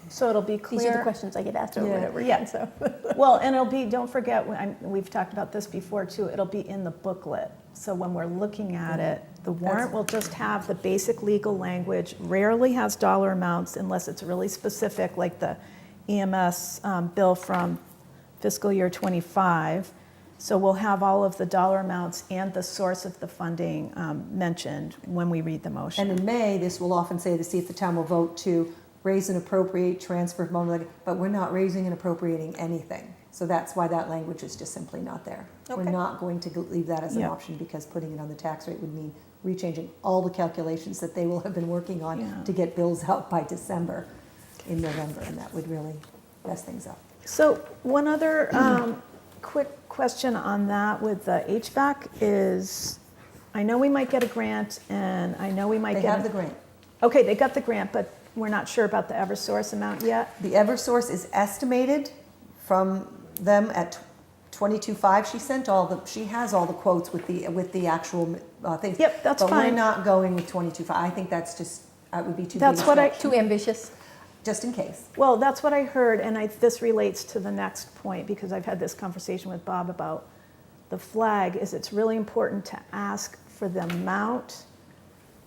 So it'll be These are the clear. questions I get asked over and Yeah. over Yeah. again, so. Well, and it'll be, don't forget, we've talked about this before too, it'll be in the booklet. So when we're looking at it, the warrant will just have the basic legal language, rarely has dollar amounts unless it's really specific, like the EMS bill from fiscal year '25. So we'll have all of the dollar amounts and the source of the funding mentioned when we read the motion. And in May, this will often say to see if the town will vote to raise and appropriate, transfer, but we're not raising and appropriating anything. So that's why that language is just simply not there. We're Okay. not going to leave that as an Yeah. option because putting it on the tax rate would mean rechanging all the calculations that they will have been working on Yeah. to get bills out by December in November, and that would really mess things up. So one other quick question on that with the HVAC is, I know we might get a grant and I know we might They get. have the grant. Okay, they got the grant, but we're not sure about the Eversource amount yet. The Eversource is estimated from them at 22.5. She has all the quotes with the actual things. Yep, that's But we're fine. not going with 22.5. I think that's just, that would be too big That's a what I- stretch. Too ambitious. just in case. Well, that's what I heard, and this relates to the next point, because I've had this conversation with Bob about the flag, is it's really important to ask for the amount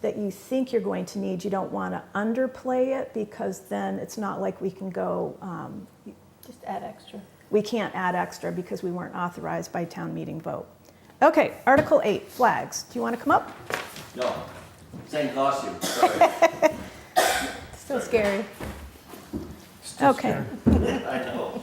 that you think you're going to need. You don't want to underplay it, because then it's not like we can go, Just add extra. we can't add extra because we weren't authorized by town meeting vote. Okay, Article 8, flags. Do you want to come up? No, same costume, sorry. Still scary. Okay. I know.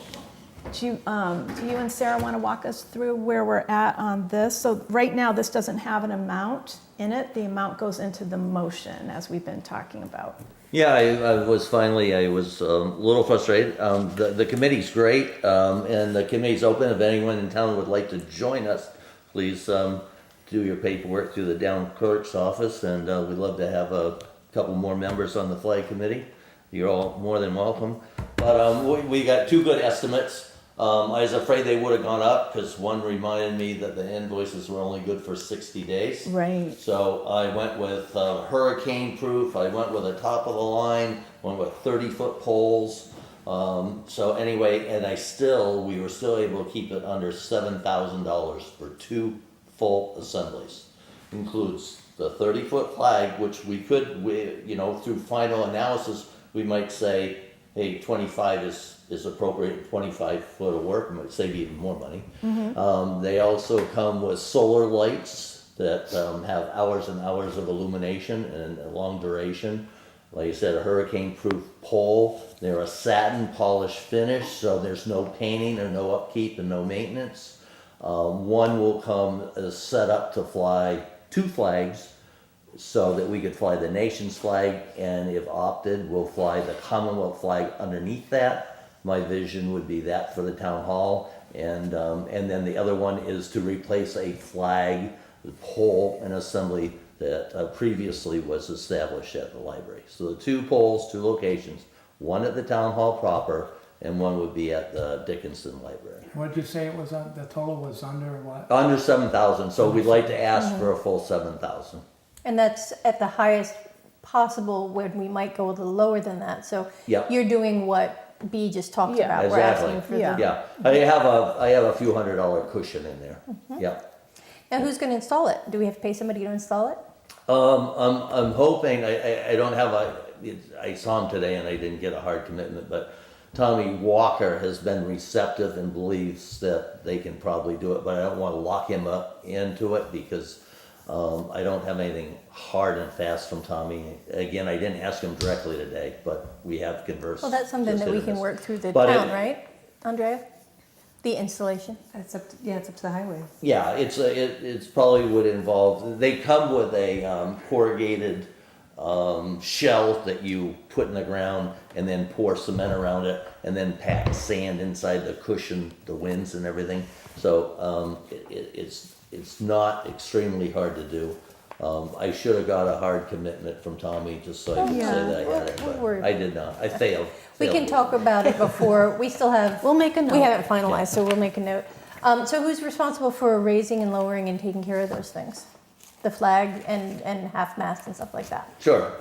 Do you and Sarah want to walk us through where we're at on this? So right now, this doesn't have an amount in it. The amount goes into the motion, as we've been talking about. Yeah, I was a little frustrated. The committee's great, and the committee's open. If anyone in town would like to join us, please do your paperwork through the town clerk's office, and we'd love to have a couple more members on the flag committee. You're all more than welcome. But we got two good estimates. I was afraid they would have gone up because one reminded me that the invoices were only good for 60 days. Right. So I went with hurricane proof. I went with a top of the line. Went with 30-foot poles. So anyway, and we were still able to keep it under $7,000 for 2 full assemblies. Includes the 30-foot flag, which we could, through final analysis, we might say, hey, 25 is appropriate, 25 foot of work, might save even more money. They also come with solar lights that have hours and hours of illumination and a long duration. Like I said, a hurricane-proof pole. They're a satin polished finish, so there's no painting or no upkeep and no maintenance. One will come set up to fly 2 flags, so that we could fly the nation's flag, and if opted, we'll fly the Commonwealth flag underneath that. My vision would be that for the town hall, and then the other one is to replace a flag, pole, and assembly that previously was established at the library. So the 2 poles, 2 locations, one at the town hall proper, and one would be at the Dickinson Library. What did you say it was, the total was under what? Under 7,000, so we'd like to ask for a full 7,000. And that's at the highest possible, when we might go a little lower than that. So Yep. you're doing what B just talked Yeah. about. Exactly. We're asking for Yeah. the. Yeah, I have a few $100 cushion in there. Yep. Now, who's going to install it? Do we have to pay somebody to install it? I'm hoping, I don't have I saw him today and I didn't get a hard commitment, but Tommy Walker has been receptive and believes that they can probably do it, but I don't want to lock him up into it because I don't have anything hard and fast from Tommy. Again, I didn't ask him directly today, but we have conversed. Well, that's something just that we hit or can miss. work through the But town, it- right, Andrea? The installation. It's up to the highway. Yeah, it's probably would involve, they come with a corrugated shell that you put in the ground and then pour cement around it and then pack sand inside the cushion, the winds and everything. So it's not extremely hard to do. I should have got a hard commitment from Tommy just so I could say Yeah. that I had it, We'll but worry. I did not. I failed. We can talk about it before, we still have. We'll make a note. We haven't finalized, so we'll make a note. So who's responsible for raising and lowering and taking care of those things? The flag and half-mast and stuff like that? Sure,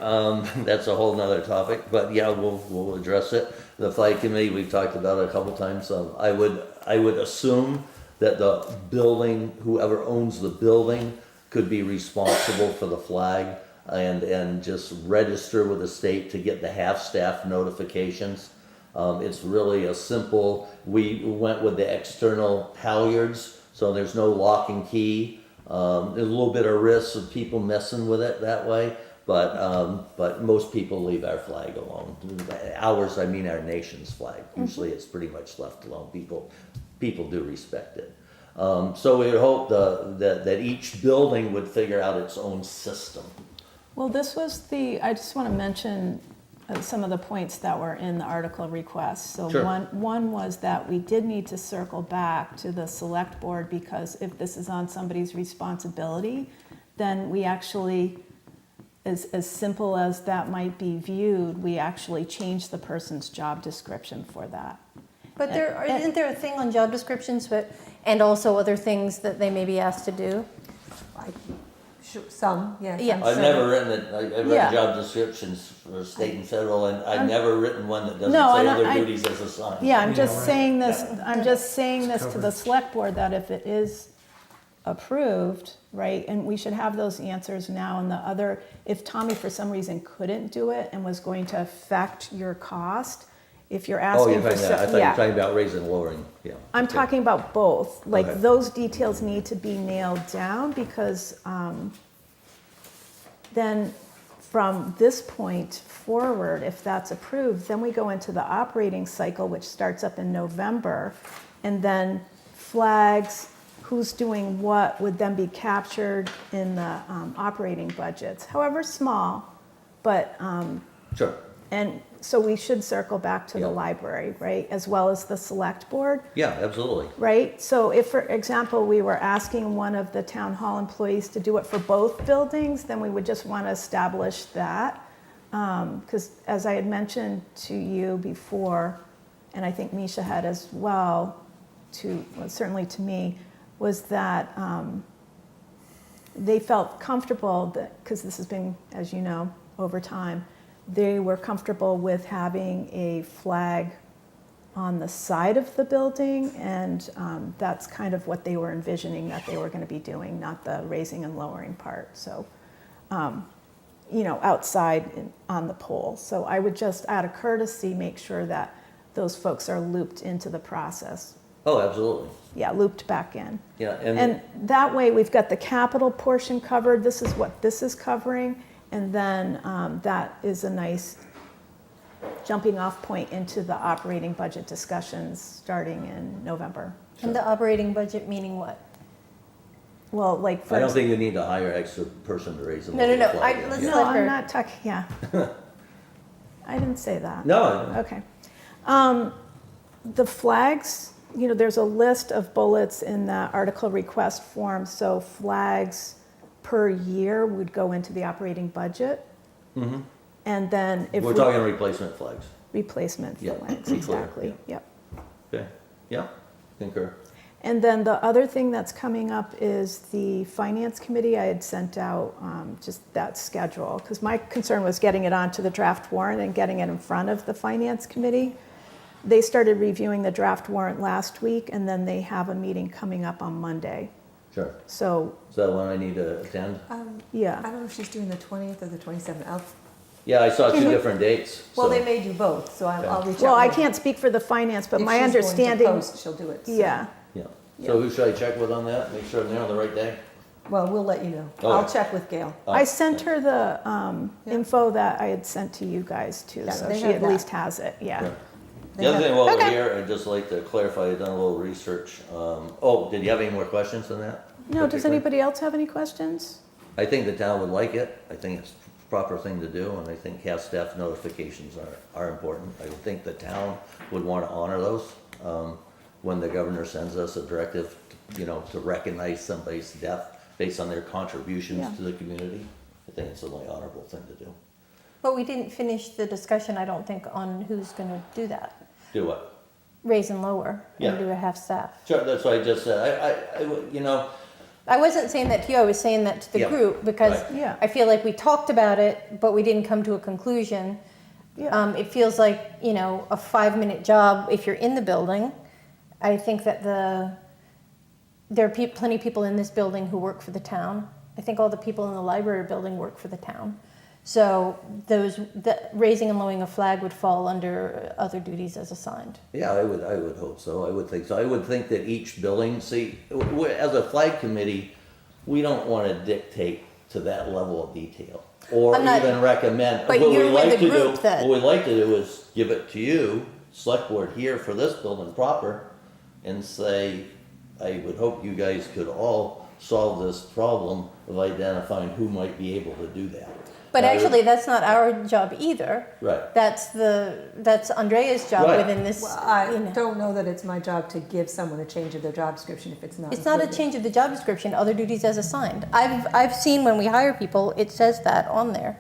that's a whole nother topic, but yeah, we'll address it. The flag committee, we've talked about it a couple times. I would assume that the building, whoever owns the building, could be responsible for the flag and just register with the state to get the half-staff notifications. It's really a simple, we went with the external halyards, so there's no lock and key. There's a little bit of risk of people messing with it that way, but most people leave our flag alone. Ours, I mean our nation's flag. Usually it's pretty much left alone. People do respect it. So we would hope that each building would figure out its own system. Well, this was I just want to mention some of the points that were in the article request. So Sure. one was that we did need to circle back to the select board, because if this is on somebody's responsibility, then we actually, as simple as that might be viewed, we actually change the person's job description for that. But isn't there a thing on job descriptions, and also other things that they may be asked to do? Some, yes. Yeah. I'm I've sure. never written it, I've Yeah. written job descriptions for state and federal, and I've never written one that doesn't No, say and other I- duties as assigned. Yeah, I'm Yeah, just right. saying this, I'm just saying this to the covered. select board, that if it is approved, right, and we should have those answers now, and the other, if Tommy for some reason couldn't do it and was going to affect your cost, if you're Oh, asking you're for, talking that, I thought you were yeah. talking about raising and lowering, yeah. I'm okay. talking about both, like, Okay. those details need to be nailed down, because then from this point forward, if that's approved, then we go into the operating cycle, which starts up in November, and then flags, who's doing what, would then be captured in the operating budgets, however small, but, Sure, and so we should circle back to the Yeah. library, right, as well as the select board. yeah, absolutely. Right, so if, for example, we were asking one of the town hall employees to do it for both buildings, then we would just want to establish that. Because as I had mentioned to you before, and I think Misha had as well, well, certainly to me, was that they felt comfortable, that because this has been, as you know, over time, they were comfortable with having a flag on the side of the building, and that's kind of what they were envisioning that they were going to be doing, not the raising and lowering part. So, outside on the pole. So I would just, out of courtesy, make sure that those folks are looped into the process. Oh, absolutely, Yeah, looped back in. yeah, And that way, we've got the capital portion covered. This is what this is covering. And then that is a nice jumping off point into the operating budget discussions starting in November. And the operating budget meaning what? Well, like for I don't think you need to hire an extra person to raise the No, no, no, flag. let's- Yeah. No, I'm Slipper. not talking, yeah. I didn't say that. No, Okay. The flags, there's a list of bullets in the article request form, so flags per year would go into the operating budget. Mhm. And then if we're talking replacement flags. replacement Yeah, flags, be clear, exactly, yep. Okay, yeah, concur. And then the other thing that's coming up is the finance committee. I had sent out just that schedule, because my concern was getting it onto the draft warrant and getting it in front of the finance committee. They started reviewing the draft warrant last week, and then they have a meeting coming up on Monday. Sure. So, Is that one I need to attend? I yeah, don't know if she's doing the 20th or the 27th. Yeah, I saw two different dates. Well, so- they may do both, so I'll reach out. well, I with- can't speak for the finance, but if my she's going to understanding, post, she'll do it. so- yeah. Yeah. So who should I check with on that? Make sure they're on the right day? Well, we'll let you know. Oh, I'll yeah. check with Gail. I sent her the Yeah. info that I had sent to you guys too, Yeah, so they she have at that. least has it, yeah. Yeah. They The other have- thing while we're Okay. here, I'd just like to clarify, I've done a little research. Did you have any more questions on that? No, does particularly? anybody else have any questions? I think the town would like it. I think it's a proper thing to do, and I think half staff notifications are important. I would think the town would want to honor those when the governor sends us a directive, to recognize somebody's death based on their contributions Yeah. to the community. I think it's a really honorable thing to do. But we didn't finish the discussion, I don't think, on who's gonna do that. Do what? Raise and lower, Yeah. and do a half staff. Sure, that's what I just said. I wasn't saying that to you, I was saying that to the Yeah, group, because right. Yeah. I feel like we talked about it, but we didn't come to a conclusion. Yeah. It feels like, a 5-minute job if you're in the building. I think that there are plenty of people in this building who work for the town. I think all the people in the library building work for the town. So the raising and lowering a flag would fall under other duties as assigned. Yeah, I would hope so. I would think so. I would think that each building, as a flag committee, we don't want to dictate to that level of detail or I'm not- even recommend. but What we you're with like the to group do, that- what we like to do is give it to you, select board here for this building proper, and say, I would hope you guys could all solve this problem of identifying who might be able to do that. But And I would- actually, that's not our job either. Right. That's Andrea's job Right. within this. Well, I you know. don't know that it's my job to give someone a change of their job description if it's not. It's not a included. change of the job description, other duties as assigned. I've seen when we hire people, it says that on there.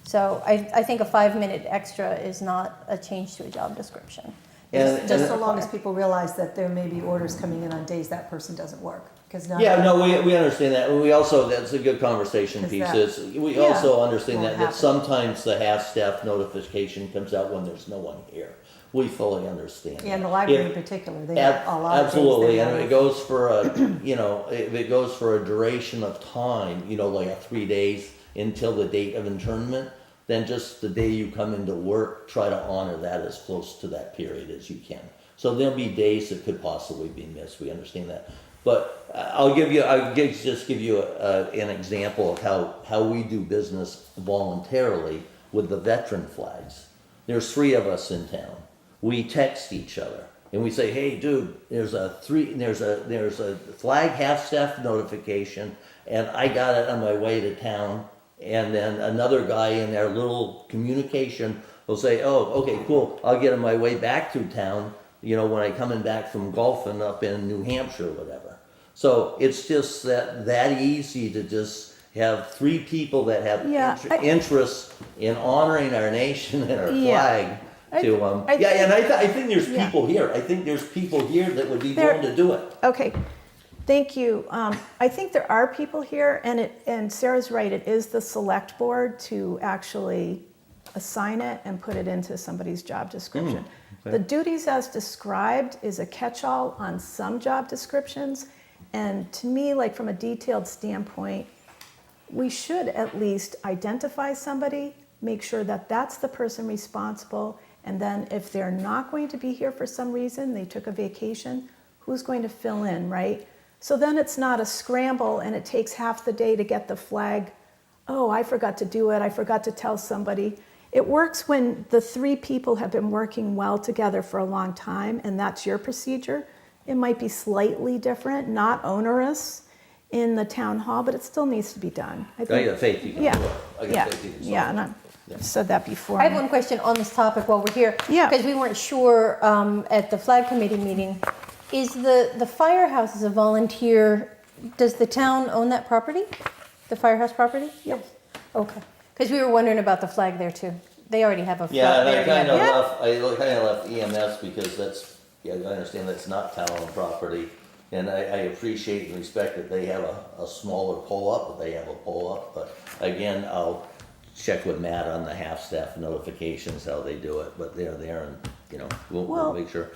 So I think a 5-minute extra is not a change to a job description. And- Just so and- long as people realize that there may be orders coming in on days that person doesn't work. Because not. Yeah, no, we understand that. We also, that's a good conversation 'Cause piece. that We Yeah. also understand won't that happen. sometimes the half-staff notification comes out when there's no one here. We fully understand. Yeah, and the that. library If- in particular, they have a lot of days Absolutely, they're and if not it goes for a, you know, if it goes for a duration of time, you know, like a 3 days until the date of internment, then just the day you come into work, try to honor that as close to that period as you can. So there'll be days that could possibly be missed, we understand that. But I'll just give you an example of how we do business voluntarily with the veteran flags. There's 3 of us in town. We text each other and we say, "Hey, dude, there's a flag half-staff notification, and I got it on my way to town." And then another guy in their little communication will say, "Oh, okay, cool. I'll get on my way back through town. You know, when I'm coming back from golfing up in New Hampshire or whatever." So it's just that easy to just have 3 people that have Yeah, interest in honoring our nation and our Yeah. flag. I think there's Yeah. people here. I think there's people here that would be There- willing to do it. Okay, thank you. I think there are people here, and Sarah's right, it is the select board to actually assign it and put it into somebody's job description. The duties as described is a catch-all on some job descriptions, and to me, like from a detailed standpoint, we should at least identify somebody, make sure that that's the person responsible, and then if they're not going to be here for some reason, they took a vacation, who's going to fill in, right? So then it's not a scramble and it takes half the day to get the flag. Oh, I forgot to do it. I forgot to tell somebody. It works when the 3 people have been working well together for a long time and that's your procedure. It might be slightly different, not onerous in the town hall, but it still needs to be done. I got faith you can do Yeah, it. I got yeah, faith you can solve yeah, it. and I've said that before. I have one question on this topic while we're here. Yeah. Because we weren't sure at the flag committee meeting. Is the firehouse is a volunteer, does the town own that property? The firehouse property? Yes. Okay. Because we were wondering about the flag there too. They already have a flag. Yeah, and they I already kind have- of left EMS because that's, yeah, I understand that's not town-owned property. And I appreciate and respect that they have a smaller pull-up, but they have a pull-up. But again, I'll check with Matt on the half-staff notifications, how they do it. But they're there and, you know, we'll Well, make sure.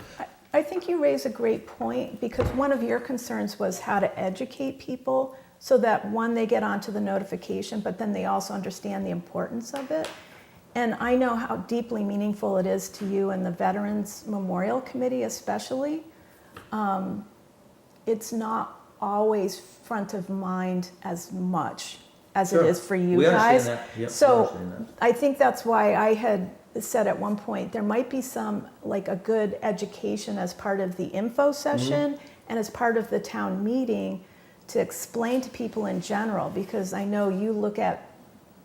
I think you raise a great point because one of your concerns was how to educate people so that one, they get onto the notification, but then they also understand the importance of it. And I know how deeply meaningful it is to you and the Veterans Memorial Committee especially. It's not always front of mind as much as Sure. it is for you We guys. understand that. Yep, we So understand that. I think that's why I had said at one point, there might be some, like a good education as part of the info session and as part of the town meeting to explain to people in general, because I know you look at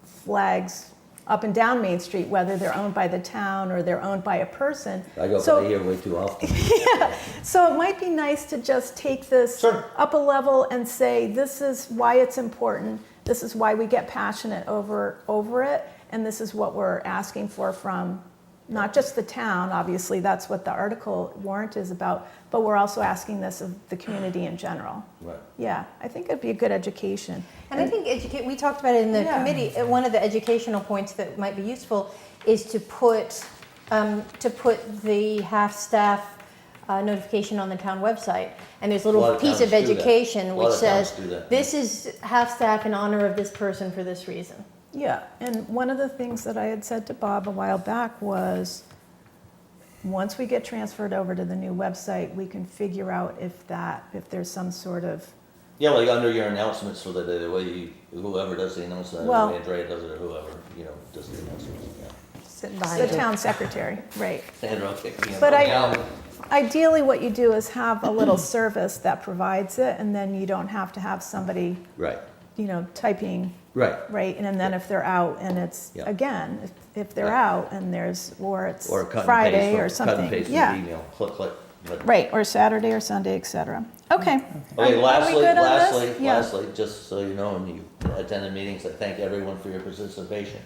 flags up and down Main Street, whether they're owned by the town or they're owned by a person. I go So- by here way too often. So it might be nice to just take this Sure. up a level and say, this is why it's important, this is why we get passionate over it, and this is what we're asking for from not just the town, obviously that's what the article warrant is about, but we're also asking this of the community in general. Right. Yeah, I think it'd be a good education. And I think we talked about it in the Yeah. committee. One of the educational points that might be useful is to put the half-staff notification on the town website. And there's a A lot little of piece of towns do that. education A lot which of towns says, do that, this is half-staff in honor of this person for this reason. Yeah, and one of the things that I had said to Bob a while back was, once we get transferred over to the new website, we can figure out if there's some sort of, Yeah, like under your announcements for the day, the way whoever does the announcement, Well- whether Andrea does it or whoever, you know, does the announcements. Yeah. Sitting the behind you. town secretary, right? Sandra, okay. Yeah. But Yeah. ideally, what you do is have a little service that provides it, and then you don't have to have somebody, Right, typing, right. right? And then if they're out, and it's, Yeah. again, if they're Yeah. out and or it's Or cut and Friday paste, or cut something. and paste Yeah, from the email, click. But- right, or Saturday or Sunday, et cetera. Okay. Okay, Are we lastly, good on this? Yeah. lastly, just so you know, and you attended meetings, I thank everyone for your participation.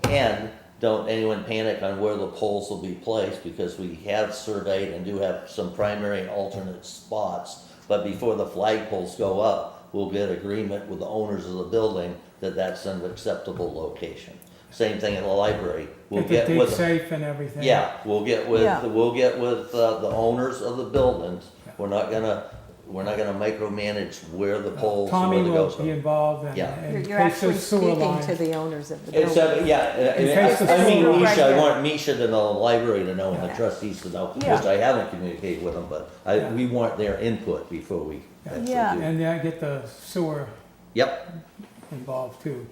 And don't anyone panic on where the polls will be placed, because we have surveyed and do have some primary and alternate spots But before the flagpoles go up, we'll get agreement with the owners of the building that that's an acceptable location. Same thing in the library. We'll Get the dig with safe and everything. yeah, we'll get with Yeah. the owners of the buildings. We're not gonna micromanage where the poles, Tommy where the will goes. be involved and Yeah. in You're case actually there's sewer speaking lines. to the owners of the It's, building. case the I mean, sewer Misha, I right want Misha to know, the library to know, and the Yeah. trustees to know, Yeah. which I haven't communicated with them, but Yeah. we want their input before we actually Yeah. do. And get the sewer Yep, involved too,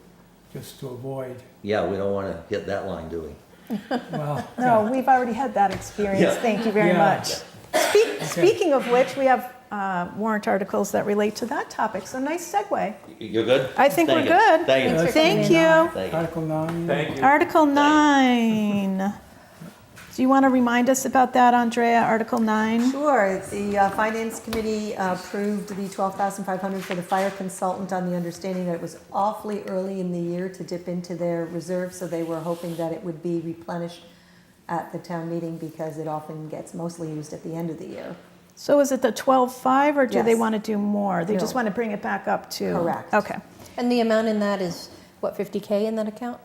just to avoid, yeah, we don't wanna hit that line, do we? well, No, we've already had that experience. Yeah. Thank you very Yeah. much. Speaking of which, we have warrant articles that relate to that topic, so nice segue. You're good? I think we're Thank you. good. Thank you. Thanks for Thank coming in. you. Thank you. Article 9. Article 9. Do you want to remind us about that, Andrea, Article 9? Sure, the Finance Committee approved the $12,500 for the fire consultant on the understanding that it was awfully early in the year to dip into their reserve, so they were hoping that it would be replenished at the town meeting because it often gets mostly used at the end of the year. So is it the 12.5, or do they Yes. want to do more? They just No. want to bring it back up to? Correct. Okay. And the amount in that is, what, 50K in that account?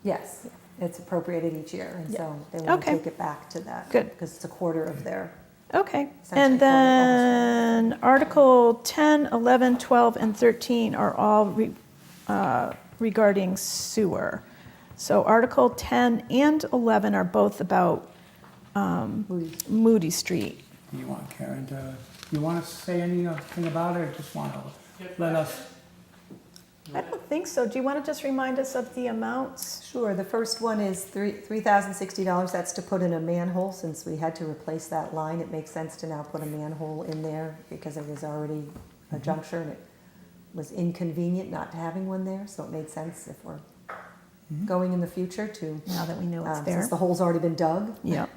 Yes, it's appropriated each year, and so they want to Okay. take it back to that. Good. Because it's a quarter of their, Okay. Essentially And then Article 10, 11, 12, and 13 are all regarding sewer. So Article 10 and 11 are both about Moody Street. Do you want Karen to, you want to say anything about it, or just want to let us? I don't think so. Do you want to just remind us of the amounts? sure, the first one is $3,060. That's to put in a manhole, since we had to replace that line. It makes sense to now put a manhole in there because it was already a juncture and it was inconvenient not having one there, so it made sense if we're going in the future to, Now that we know it's there. since the hole's already been dug. Yep.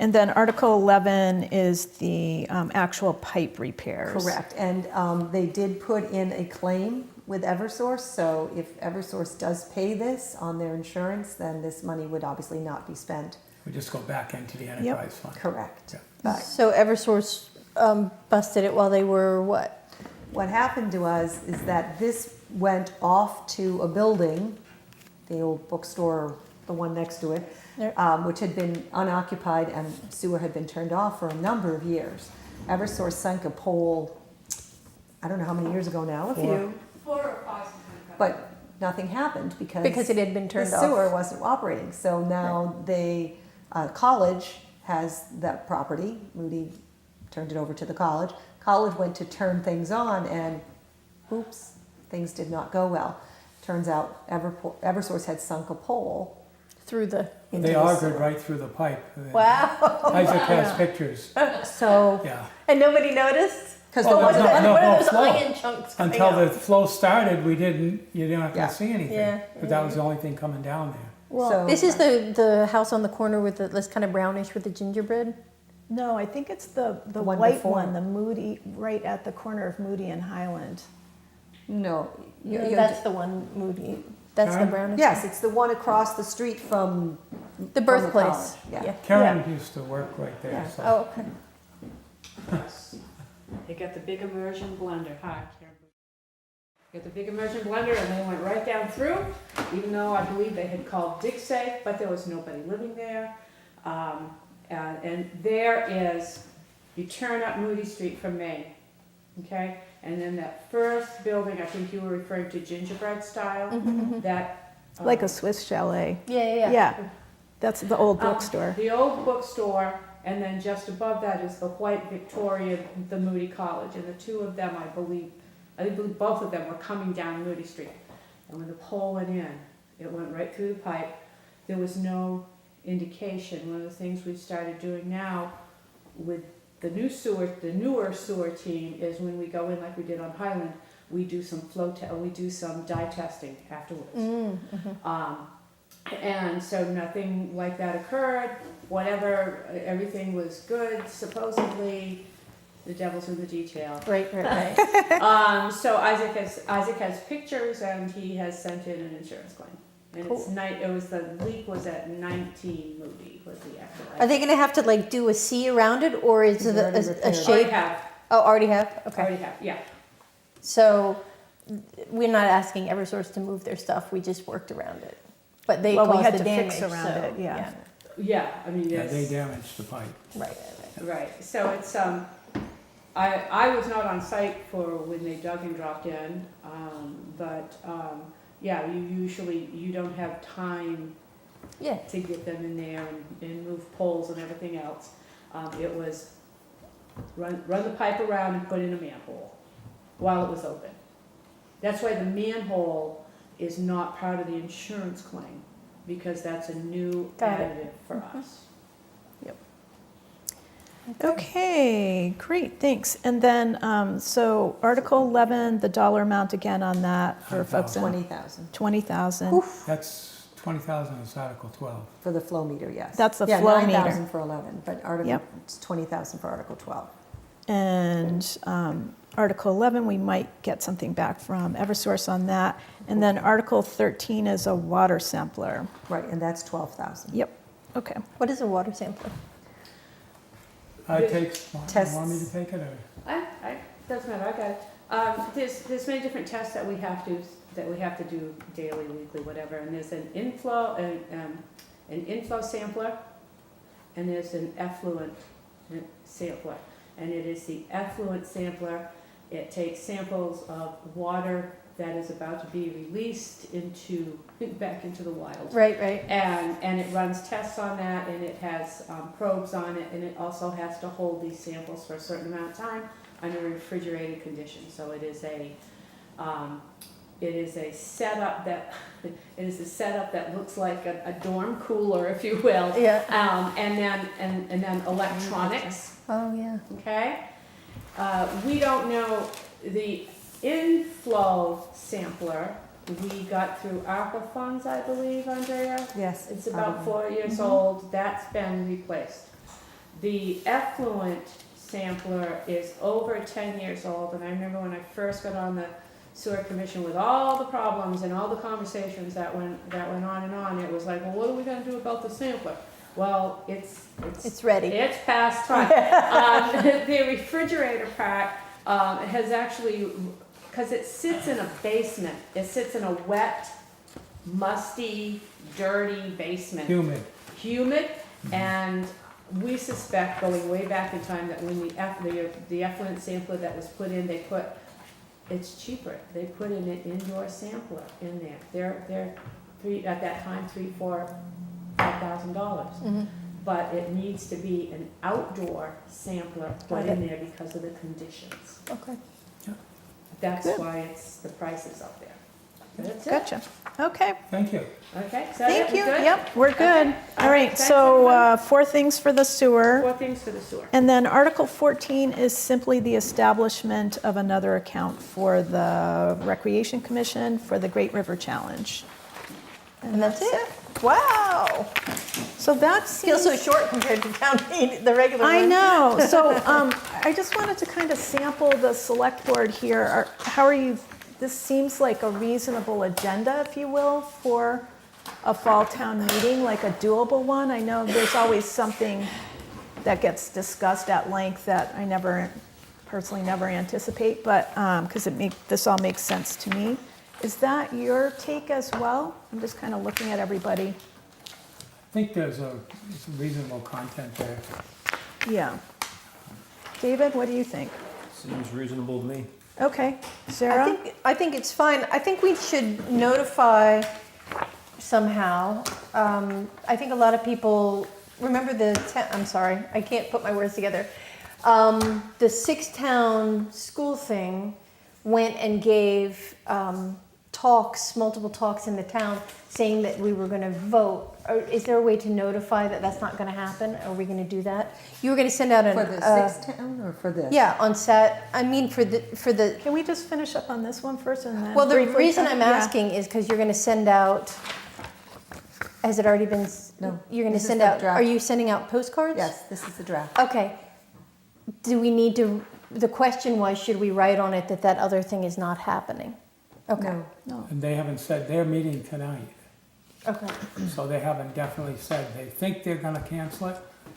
And then Article 11 is the actual pipe repairs. Correct, and they did put in a claim with Eversource, so if Eversource does pay this on their insurance, then this money would obviously not be spent. We just go back into the enterprise fund. Correct. Yeah. But So Eversource busted it while they were what? what happened to us is that this went off to a building, the old bookstore, the one next to it, Yep. which had been unoccupied and sewer had been turned off for a number of years. Eversource sunk a pole, I don't know how many years ago now, a few. 4 or 5. But nothing happened because Because it had been turned the off. sewer wasn't operating. So now they, college has that property. Moody turned it over to the college. College went to turn things on and oops, things did not go well. Turns out Eversource had sunk a pole. Through the. They augured right through the pipe. Wow. Isaac has pictures, So, yeah. and nobody noticed? Because Well, there there's wasn't no- What no are those flow. iron chunks coming Until the out? flow started, you didn't Yeah. see anything. Yeah. But that was the only thing coming down there. Well, So- This is the house on the corner with the, that's kind of brownish with the gingerbread? no, I think it's the one white before. one, the Moody, right at the corner of Moody and Highland. No. That's the one, Moody. That's the Karen? brownish. Yes, it's the one across the street from The from birthplace. college. Yeah. Karen used to work right there, Yeah. so. Oh, okay. They got the big immersion blender. Hi, Karen. Got the big immersion blender, and they went right down through, even though I believe they had called dig safe, but there was nobody living there. And there is, you turn up Moody Street from Main, okay? And then that first building, I think you were referring to gingerbread style, that. Like a Swiss chalet. Yeah. Yeah, that's the old bookstore. The old bookstore, and then just above that is the white Victoria, the Moody College, and the two of them, I believe both of them were coming down Moody Street. And when the pole went in, it went right through the pipe. There was no indication. One of the things we've started doing now with the newer sewer team is when we go in like we did on Highland, we do some we do some dye testing afterwards. And so nothing like that occurred. Whatever, everything was good. Supposedly, the devil's in the detail. Right. So Isaac has pictures, and he has sent in an insurance claim. And it's it was, the leak was at 19 Moody was the actual. Are they gonna have to like do a C around it, or is it already a repaired. shape? Already have, Oh, already have? Okay. already have, yeah. So we're not asking Eversource to move their stuff, we just worked around it. But they Well, we caused had the to damage, fix around so, it, yeah. Yeah, I mean, Yeah, it's. they damaged the pipe. Right, Right, so it's, I was not on site for when they dug and dropped in, but, yeah, you don't have time yeah. to get them in there and move poles and everything else. It was run the pipe around and put in a manhole while it was open. That's why the manhole is not part of the insurance claim, because that's a new Got it. additive for us. Okay, great, thanks. And then, so Article 11, the dollar amount again on that for folks in 20,000 20,000. That's 20,000 is Article 12. for the flow meter, yes. That's the Yeah, flow meter. 9,000 for 11, but Article, Yep. it's 20,000 for Article 12. And Article 11, we might get something back from Eversource on that. And then Article 13 is a water sampler. Right, and that's 12,000. Yep, okay. What is a water sampler? I The take, tests. want me to take it, or? Doesn't matter, I got it. There's many different tests that we have to do daily, weekly, whatever, and there's an inflow sampler, and there's an effluent sampler. And it is the effluent sampler, it takes samples of water that is about to be released back into the wild. Right, right. And it runs tests on that, and it has probes on it, and it also has to hold these samples for a certain amount of time under refrigerated conditions. So it is a setup that looks like a dorm cooler, if you will. Yeah. And then electronics. Oh, yeah. Okay? We don't know the inflow sampler. We got through ARPA funds, I believe, Andrea. Yes. It's about 4 years old. That's been replaced. The effluent sampler is over 10 years old, and I remember when I first got on the sewer commission with all the problems and all the conversations that went on and on, it was like, well, what are we gonna do about the sampler? Well, It's ready. it's past time. The refrigerator part has actually, because it sits in a basement, it sits in a wet, musty, dirty basement. Humid, and we suspect, going way back in time, that when the effluent sampler that was put in, it's cheaper. They put in an indoor sampler in there. They're at that time, $5,000. But it needs to be an outdoor sampler put in there because of the conditions. Okay. That's Good. why the price is up there. That's it. Gotcha. Okay, Thank you. Okay, so thank you. good? Yep, we're good. Okay. All right, Thanks, so everyone. 4 things for the sewer. 4 things for the sewer. And then Article 14 is simply the establishment of another account for the Recreation Commission for the Great River Challenge. And that's it. Wow. So that Feels so seems, short compared to town meeting, the regular one. I know. So I just wanted to kind of sample the select board here. How are you, this seems like a reasonable agenda, if you will, for a fall town meeting, like a doable one. I know there's always something that gets discussed at length that I personally never anticipate, but, because this all makes sense to me. Is that your take as well? I'm just kind of looking at everybody. I think there's some reasonable content there. Yeah. David, what do you think? Seems reasonable to me. Okay. Sarah? I think it's fine. I think we should notify somehow. I think a lot of people, remember I'm sorry, I can't put my words together. The 6-town school thing went and gave multiple talks in the town saying that we were going to vote. Is there a way to notify that that's not going to happen? Are we going to do that? You were going to send out For the 6-town or for this? Yeah, on set. I mean, for the. Can we just finish up on this one first and then? Well, the briefly reason talk- I'm yeah. asking is because you're going to send out. Has it already been? No, You're going to this is send the out. draft. Are you sending out postcards? Yes, this is the draft. Okay. Do we need to? The question was, should we write on it that other thing is not happening? Okay. No. And they haven't said, they're meeting tonight. Okay. So they haven't definitely said, they think they're gonna cancel it,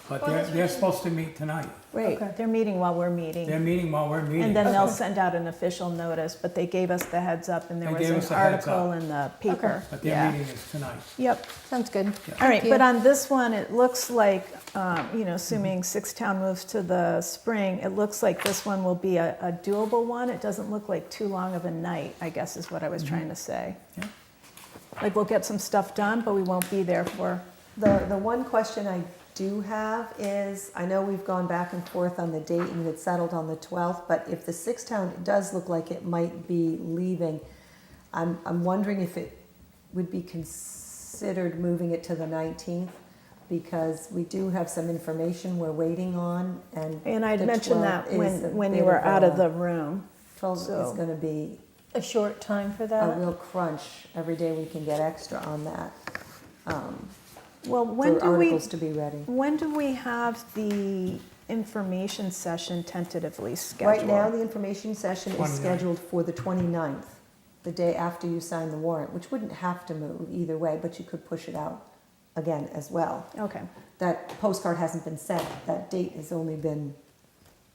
but Well, that's they're supposed to meet tonight. Great. Okay. They're meeting while we're meeting. They're meeting while we're meeting. And then they'll so- send out an official notice, but they gave us the heads up and there They was gave an us a heads article up. in the paper. But their Yeah. meeting is tonight. Yep. Sounds good. All right, Thank but you. on this one, it looks like, assuming Six-Town moves to the spring, it looks like this one will be a doable one. It doesn't look like too long of a night, I guess is what I was trying to say. Yeah. Like, we'll get some stuff done, but we won't be there for, The one question I do have is, I know we've gone back and forth on the date and it's settled on the 12th, but if the Sixth Town does look like it might be leaving, I'm wondering if it would be considered moving it to the 19th, because we do have some information we're waiting on, and I'd the mentioned that 12th is a when you bit were of out of a- the room. 12th So- is gonna be A short time for a that? real crunch. Every day we can get extra on that, Well, when for do we, articles to be ready. when do we have the information session tentatively scheduled? Right now, the information session is 29th. scheduled for the 29th, the day after you sign the warrant, which wouldn't have to move either way, but you could push it out again as well. Okay. That postcard hasn't been sent, that date has only been,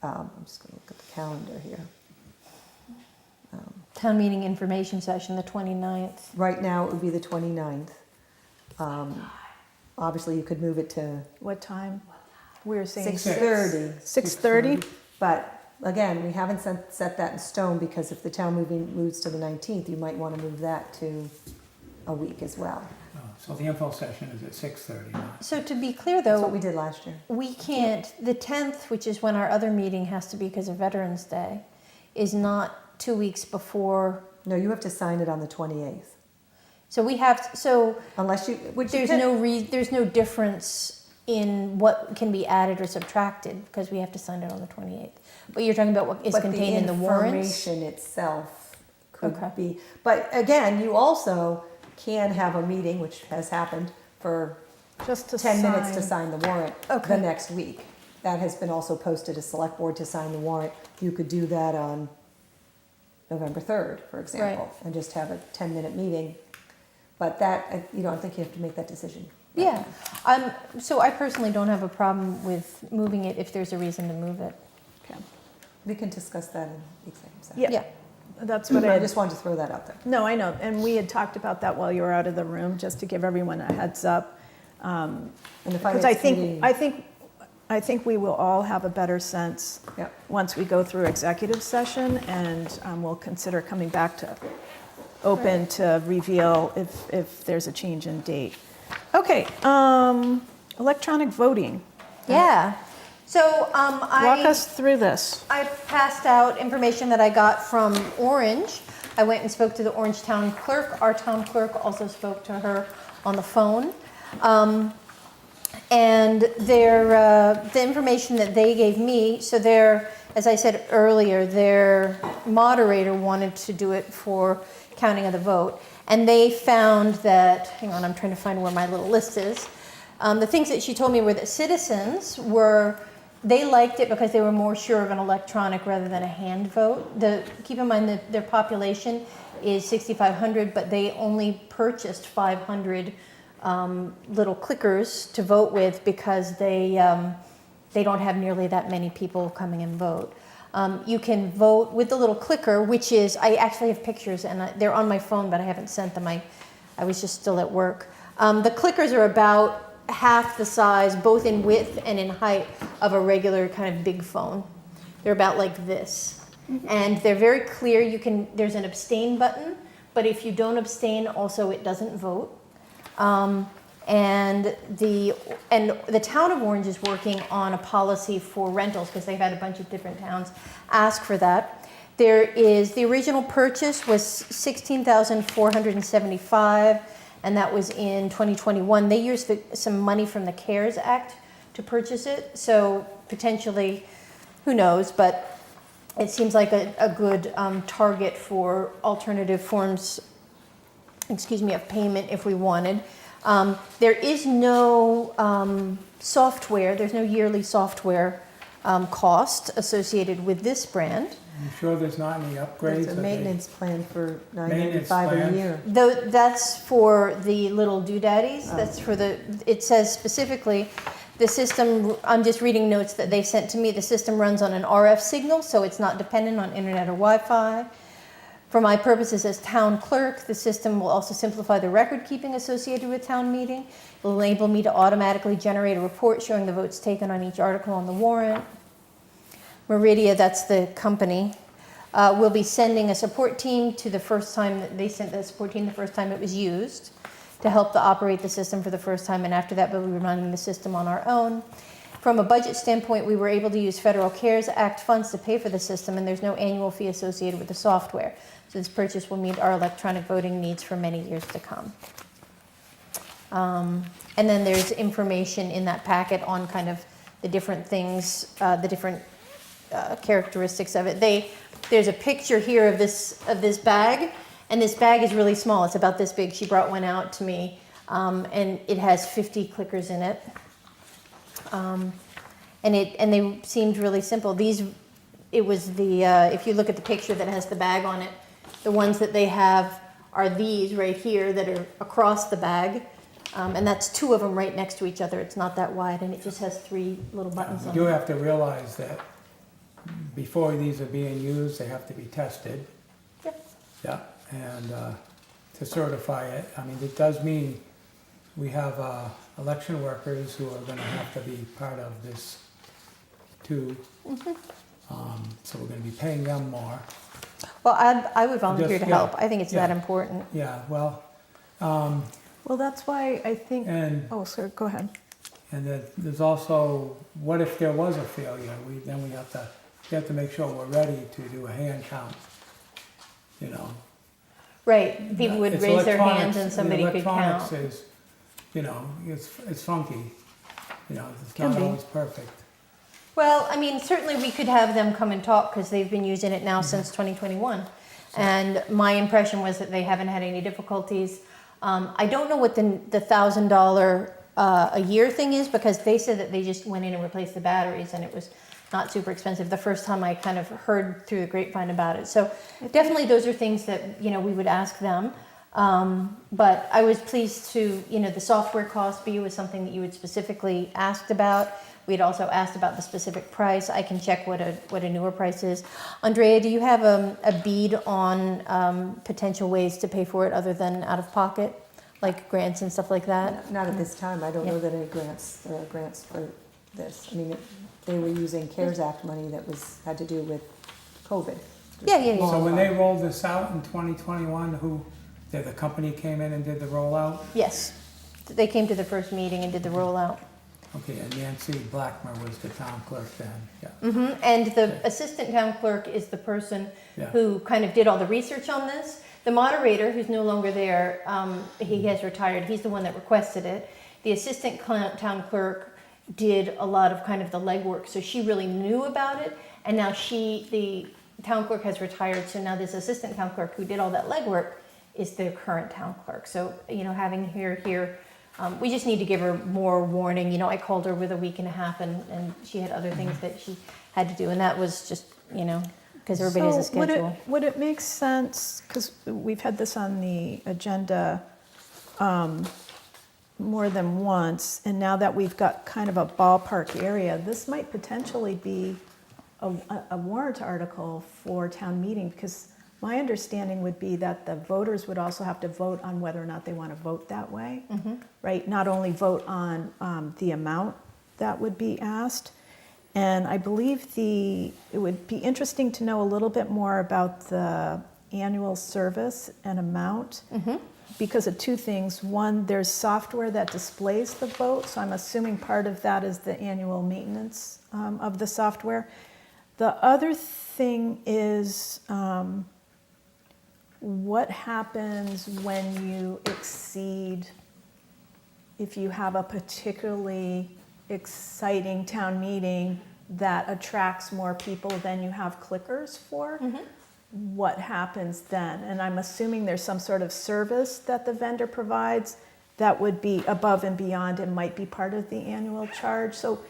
I'm just gonna look at the calendar here. Town meeting information session, the 29th. Right now, it would be the 29th. Obviously, you could move it to What time? We were saying 6:30. 6:30? But again, we haven't set that in stone, because if the town moves to the 19th, you might want to move that to a week as well. Oh, So the info session is at 6:30 now. So to be clear That's what though, we did last year. we can't, the 10th, which is when our other meeting has to be because of Veterans Day, is not 2 weeks before. No, you have to sign it on the 28th, So we have, so unless you, which you there's can. there's no difference in what can be added or subtracted because we have to sign it on the 28th. But you're talking about what is But contained in the warrants? information itself could Okay. be, but again, you also can have a meeting, which has happened, for Just to 10 minutes to sign. sign the warrant Okay. the next week. That has been also posted as select board to sign the warrant. You could do that on November 3rd, for example, and just have a 10-minute meeting. But that, I don't think you have to make that decision. Yeah, so I personally don't have a problem with moving it if there's a reason to move it. Okay. We can discuss that in executive session. Yeah. Yeah, That's what I I, just wanted to throw that out there. no, I know, and we had talked about that while you were out of the room, just to give everyone a heads up. And the Because finance committee. I think we will all have a better sense Yep. once we go through executive session, and we'll consider coming back to open to reveal if there's a change in date. Okay, electronic voting. yeah. So Walk us through this. I passed out information that I got from Orange. I went and spoke to the Orange town clerk. Our town clerk also spoke to her on the phone. And the information that they gave me, so as I said earlier, their moderator wanted to do it for counting of the vote. And they found that, hang on, I'm trying to find where my little list is. The things that she told me were that citizens they liked it because they were more sure of an electronic rather than a hand vote. Keep in mind that their population is 6,500, but they only purchased 500 little clickers to vote with because they don't have nearly that many people coming and vote. You can vote with the little clicker, which is, I actually have pictures and they're on my phone, but I haven't sent them. I was just still at work. The clickers are about half the size, both in width and in height, of a regular kind of big phone. They're about like this. And they're very clear. There's an abstain button, but if you don't abstain, also it doesn't vote. And the town of Orange is working on a policy for rentals because they've had a bunch of different towns ask for that. The original purchase was $16,475, and that was in 2021. They used some money from the CARES Act to purchase it, so potentially, who knows, but it seems like a good target for alternative forms, of payment if we wanted. There is no software, there's no yearly software cost associated with this brand. You sure there's not any upgrades? It's a that they- maintenance plan for Maintenance $995 plan. a year. Though that's for the little doodaddies, that's for the, it says specifically, the system, I'm just reading notes that they sent to me, the system runs on an RF signal, so it's not dependent on internet or Wi-Fi. For my purposes as town clerk, the system will also simplify the record keeping associated with town meeting. It will enable me to automatically generate a report showing the votes taken on each article on the warrant. Meridia, that's the company, will be sending a support team to the first time that they sent the support team the first time it was used to help to operate the system for the first time, and after that we'll be running the system on our own. From a budget standpoint, we were able to use Federal CARES Act funds to pay for the system, and there's no annual fee associated with the software. So this purchase will meet our electronic voting needs for many years to come. And then there's information in that packet on kind of the different things, the different characteristics of it. There's a picture here of this bag, and this bag is really small. It's about this big. She brought one out to me, and it has 50 clickers in it. And they seemed really simple. It was the if you look at the picture that has the bag on it, the ones that they have are these right here that are across the bag, and that's two of them right next to each other. It's not that wide, and it just has 3 little buttons You on do it. have to realize that before these are being used, they have to be tested. Yep. Yeah, and to certify it, I mean, it does mean we have election workers who are gonna have to be part of this too. So we're gonna be paying them more. Well, I would volunteer Just- to yeah, help. I think it's that yeah. important. Yeah, well, Well, that's why I think, and, oh, sir, go ahead. and then there's also, what if there was a failure? Then we have to make sure we're ready to do a hand count, you know. Right. People would It's raise their hands electronics, and somebody could electronics count. is, you know, it's funky, you know, it's Can not be. always perfect. Well, I mean, certainly we could have them come and talk because they've been using it now since 2021. And my impression was that they haven't had any difficulties. I don't know what the $1,000 a year thing is because they said that they just went in and replaced the batteries and it was not super expensive the first time I kind of heard through the grapevine about it. So definitely those are things that, you know, we would ask them. But I was pleased to, you know, the software cost B was something that you had specifically asked about. We'd also asked about the specific price. I can check what a newer price is. Andrea, do you have a bead on potential ways to pay for it other than out of pocket, like grants and stuff like that? Not at this time. I don't know Yeah. that any there are grants for this. I mean, they were using CARES Act money that had to do with COVID. Yeah. So when they rolled this out in 2021, the company came in and did the rollout? Yes. They came to the first meeting and did the rollout. Okay, and Nancy Blackmer was the town clerk then, yeah. And the assistant town clerk is the person Yeah. who kind of did all the research on this. The moderator, who's no longer there, he has retired. He's the one that requested it. The assistant town clerk did a lot of kind of the legwork, so she really knew about it. And now the town clerk has retired, so now this assistant town clerk who did all that legwork is the current town clerk. So, you know, having her here, we just need to give her more warning. You know, I called her with a week and a half and she had other things that she had to do. And that was just, you know, because everybody has a So schedule. would it make sense, because we've had this on the agenda more than once, and now that we've got kind of a ballpark area, this might potentially be a warrant article for town meeting, because my understanding would be that the voters would also have to vote on whether or not they want to vote that way, right? Not only vote on the amount that would be asked. And I believe it would be interesting to know a little bit more about the annual service and amount because of two things. One, there's software that displays the vote, so I'm assuming part of that is the annual maintenance of the software. The other thing is what happens when you exceed, if you have a particularly exciting town meeting that attracts more people than you have clickers for, what happens then? And I'm assuming there's some sort of service that the vendor provides that would be above and beyond and might be part of the annual charge. So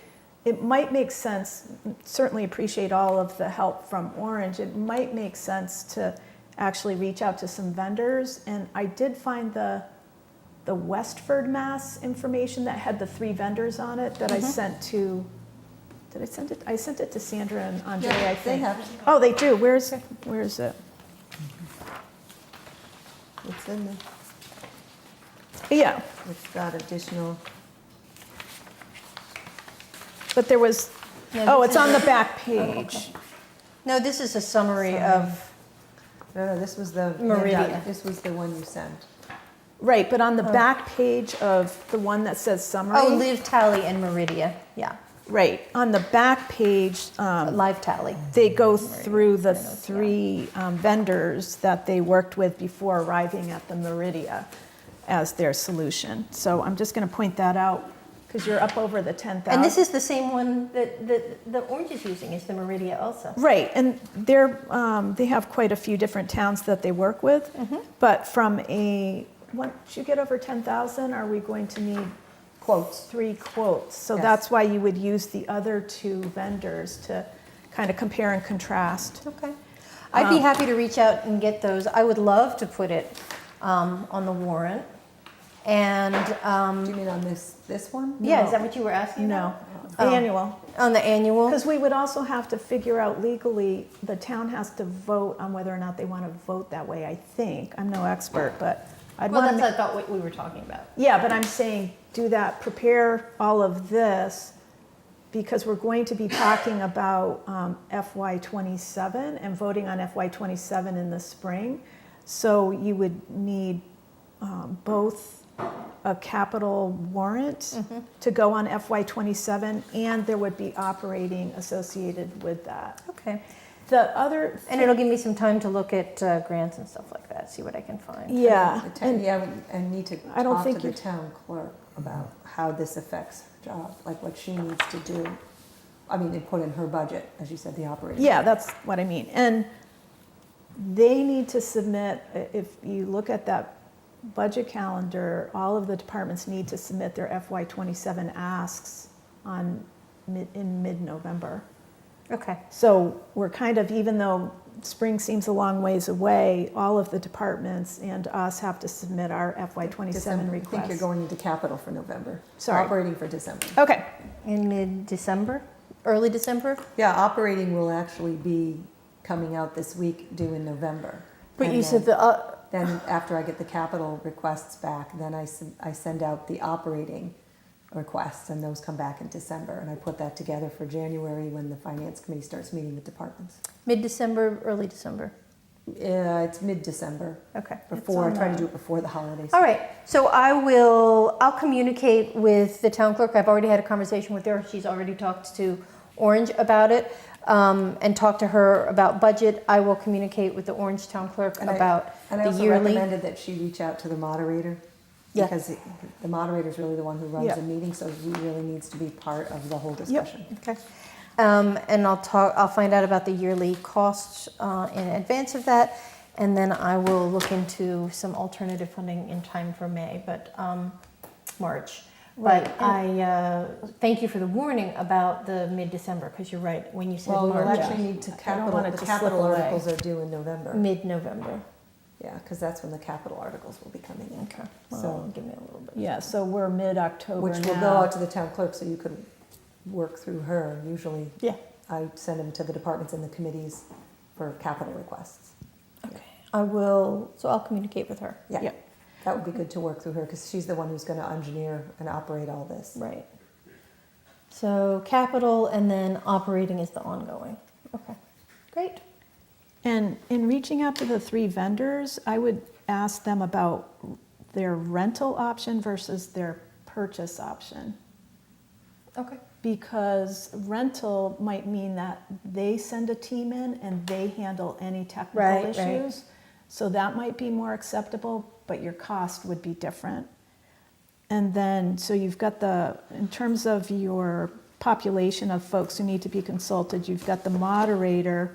it might make sense, certainly appreciate all of the help from Orange, it might make sense to actually reach out to some vendors. And I did find the Westford, Mass information that had the 3 vendors on it that I sent to, did I send it? I sent it to Sandra and Andre, I They think. have it. Oh, they do, where is it? It's in there. Yeah, It's got additional, but there was, No, oh, this it's is on a- the back page. No, this is a summary of, no, this was the. Meridia. This was the one you sent. Right, but on the back page of the one that says summary. oh, Live Tally and Meridia, yeah, Right, on the back page, Live Tally. they go through the I know, yeah. 3 vendors that they worked with before arriving at the Meridia as their solution. So I'm just going to point that out because you're up over the 10,000. And this is the same one that the Orange is using, is the Meridia also. Right, and they have quite a few different towns that they work with. But from once you get over 10,000, are we going to need Quotes. 3 quotes? So Yes. that's why you would use the other 2 vendors to kind of compare and contrast. Okay. I'd be happy to reach out and get those. I would love to put it on the warrant. And, Do you mean on this one? yeah, is that what you were asking No, about? annual. On the annual? Because we would also have to figure out legally, the town has to vote on whether or not they want to vote that way, I think. I'm no expert, but I'd Well, want that's, to. I thought, what we were talking about. Yeah, but I'm saying, do that, prepare all of this, because we're going to be talking about FY '27 and voting on FY '27 in the spring. So you would need both a capital warrant to go on FY '27, and there would be operating associated with that. Okay. The other, And it'll give me some time to look at grants and stuff like that, see what I can find. yeah, Yeah, and need to I don't talk to think the you- town clerk about how this affects her job, like what she needs to do. I mean, and put in her budget, as you said, the operating. yeah, that's what I mean. And they need to submit, if you look at that budget calendar, all of the departments need to submit their FY '27 asks in mid-November. Okay. So we're kind of, even though spring seems a long ways away, all of the departments and us have to submit our FY '27 December. I think you're requests. going into capital for November. Sorry. Operating for December. Okay, In mid-December? Early December? Yeah, operating will actually be coming out this week, due in November. But And you said then- the, Then after I get the capital requests back, then I send out the operating requests, and those come back in December. And I put that together for January when the finance committee starts meeting with departments. mid-December, early December? It's mid-December, Okay. before, I try to do it before the holidays. All right, so I'll communicate with the town clerk. I've already had a conversation with her. She's already talked to Orange about it, and talked to her about budget. I will communicate with the Orange town clerk about And I the also yearly. recommended that she reach out to the moderator. Yeah. Because the moderator is really the one who runs Yeah. the meeting, so he really needs to be part of the whole discussion. Okay. And I'll find out about the yearly costs in advance of that, and then I will look into some alternative funding in time for May, but March. But I thank you for the warning about the mid-December, because you're right, when you said Well, we'll March, actually need to don't want it the to capital slip away. articles are due in November. mid-November. Yeah, because that's when the capital articles will be coming in. Okay, So- well, give me a little bit. yeah, so we're mid-October Which will go now. out to the town clerk, so you could work through her. Usually, Yeah. I send them to the departments and the committees for capital requests. Okay, so I'll communicate with her. Yeah, Yeah. that would be good to work through her, because she's the one who's going to engineer and operate all this. Right. So capital and then operating is the ongoing. Okay, great. And in reaching out to the 3 vendors, I would ask them about their rental option versus their purchase option. Okay. Because rental might mean that they send a team in and they handle any technical Right, right. issues. So that might be more acceptable, but your cost would be different. And then, so you've got in terms of your population of folks who need to be consulted, you've got the moderator.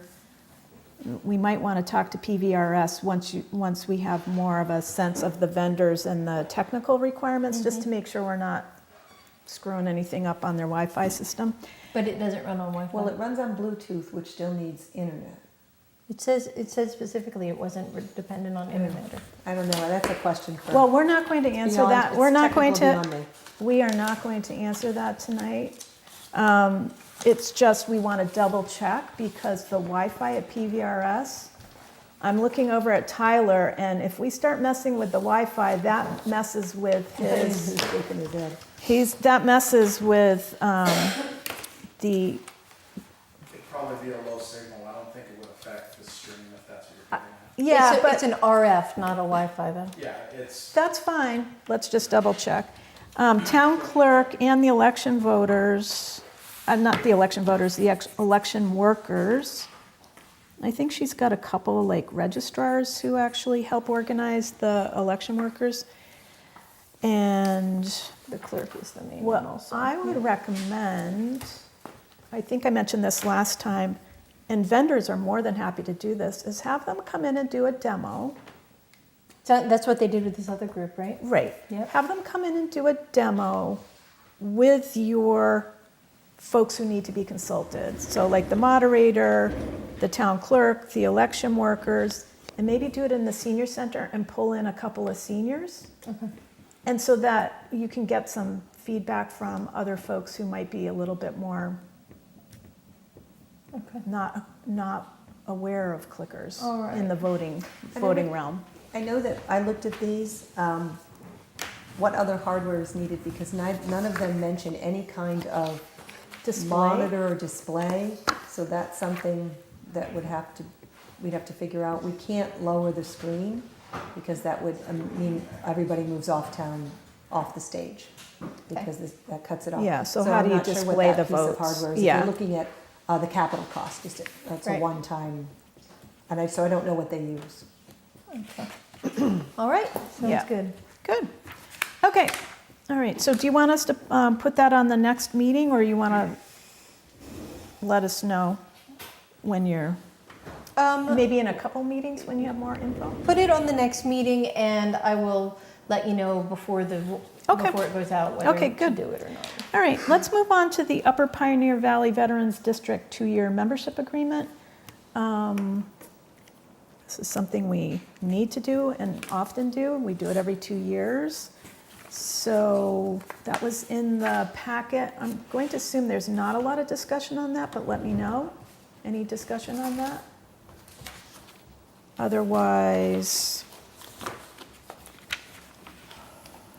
We might want to talk to PVRS once we have more of a sense of the vendors and the technical requirements, just to make sure we're not screwing anything up on their Wi-Fi system. But it doesn't run on Wi-Fi. Well, it runs on Bluetooth, which still needs internet. It says specifically it wasn't dependent on internet. I don't know, that's a question for. Well, we're not going to answer beyond- that. it's We're not going technical to, beyond me. we are not going to answer that tonight. It's just we want to double check because the Wi-Fi at PVRS, I'm looking over at Tyler, and if we start messing with the Wi-Fi, that messes with his, Shaking his head. that messes with the, It'd probably be a low signal. I don't think it would affect the stream if that's what you're getting yeah, it's but an RF, not a Wi-Fi though. at. Yeah, it's, that's fine. Let's just double check. Town clerk and the election voters, not the election voters, the election workers. I think she's got a couple like registrars who actually help organize the election workers. And The clerk is the main one what also. I would recommend, I think I mentioned this last time, and vendors are more than happy to do this, is have them come in and do a demo. So that's what they did with this other group, right? Right. Yep. Have them come in and do a demo with your folks who need to be consulted. So like the moderator, the town clerk, the election workers, and maybe do it in the senior center and pull in a couple of seniors. And so that you can get some feedback from other folks who might be a little bit more not aware of clickers All right. in the voting realm. I know that I looked at these, what other hardware is needed, because none of them mention any kind of Display. monitor or display, so that's something that we'd have to figure out. We can't lower the screen, because that would mean everybody moves off the stage, because that cuts it off. Yeah, so how do you I'm not sure what display that the piece of votes? hardware is. If Yeah. you're looking at the capital cost, that's a Right. one-time, so I don't know what they use. All right, Yeah. sounds good. Good. Okay. All right. So do you want us to put that on the next meeting, or you want to let us know when you're, maybe in a couple meetings when you have more info? Put it on the next meeting and I will let you know before Okay. before it goes out whether Okay, to good. do it or not. All right. Let's move on to the Upper Pioneer Valley Veterans District 2-year membership agreement. This is something we need to do and often do. We do it every 2 years. So that was in the packet. I'm going to assume there's not a lot of discussion on that, but let me know. Any discussion on that? Otherwise,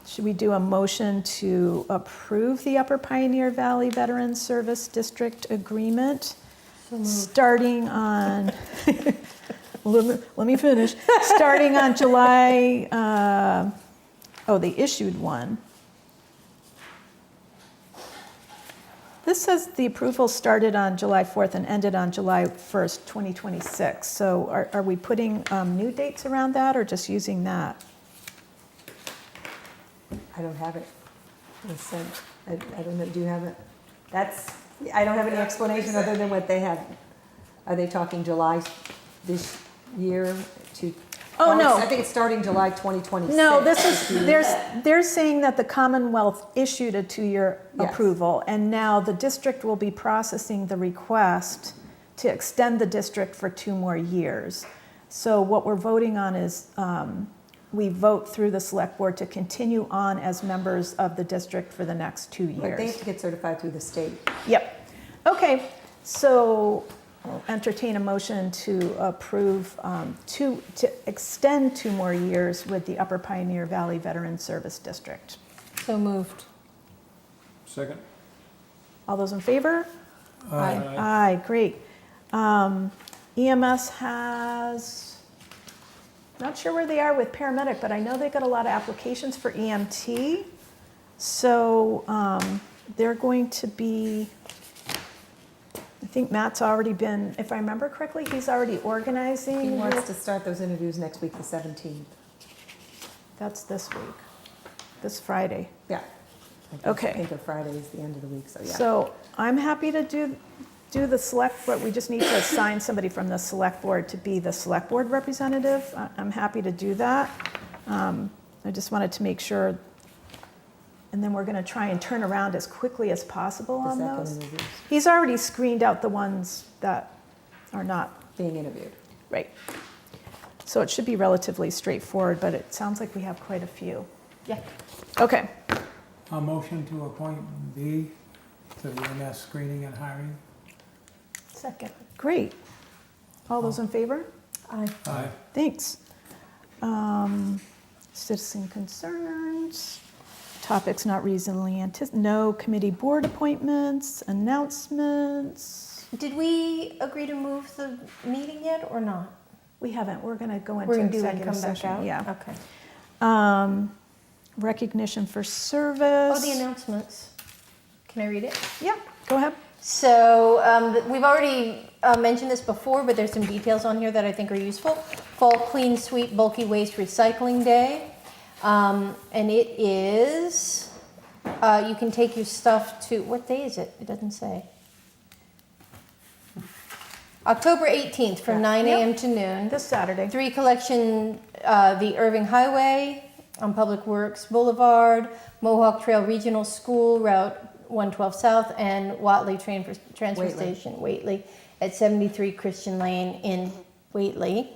should we do a motion to approve the Upper Pioneer Valley Veterans Service District Agreement? Starting on, let me finish. Starting on July, the issued one. This says the approval started on July 4th and ended on July 1st, 2026. So are we putting new dates around that or just using that? I don't have it. It's sent. I don't know, do you have it? I don't have any explanation other than what they have. Are they talking July this year to? Oh, no. I think it's starting July 2026. No, they're saying that the Commonwealth issued a 2-year Yes. approval, and now the district will be processing the request to extend the district for 2 more years. So what we're voting on is, we vote through the select board to continue on as members of the district for the next 2 years. But they have to get certified through the state. Yep. Okay, so I'll entertain a motion to approve, to extend 2 more years with the Upper Pioneer Valley Veterans Service District. So moved. Second? All those in favor? Aye. Aye, great. EMS has, not sure where they are with paramedic, but I know they got a lot of applications for EMT. So they're going to be, I think Matt's already been, if I remember correctly, he's already He organizing. wants to start those interviews next week, the 17th. That's this week, this Friday. Yeah. Okay. I think of Friday is the end of the week, so yeah. So I'm happy to do the select, but we just need to assign somebody from the select board to be the select board representative. I'm happy to do that. I just wanted to make sure And then we're going to try and turn around as quickly as possible Is on that those. going to reduce He's already screened out the ones that are not being interviewed? right. So it should be relatively straightforward, but it sounds like we have quite a few. Yeah. Okay. A motion to appoint B to the EMS screening and hiring. Second. Great. All those in favor? Aye. Aye. Thanks. Citizen concerns, topics not reasonably anticipated, no committee board appointments, announcements. Did we agree to move the meeting yet or not? We haven't, we're gonna go We're into gonna do it and executive come back session. out? Yeah. Okay. Recognition for service. Oh, the announcements. Can I read it? Yeah, go ahead. So we've already mentioned this before, but there's some details on here that I think are useful. Fall Clean Sweep Bulky Waste Recycling Day. And it is, you can take your stuff to, what day is it? It doesn't say. October 18th from 9 a.m. to noon. This Saturday. 3 collection, the Irving Highway on Public Works Boulevard, Mohawk Trail Regional School, Route 112 South, and Whatley Transfer Whately. Station, Whately, at 73 Christian Lane in Whately.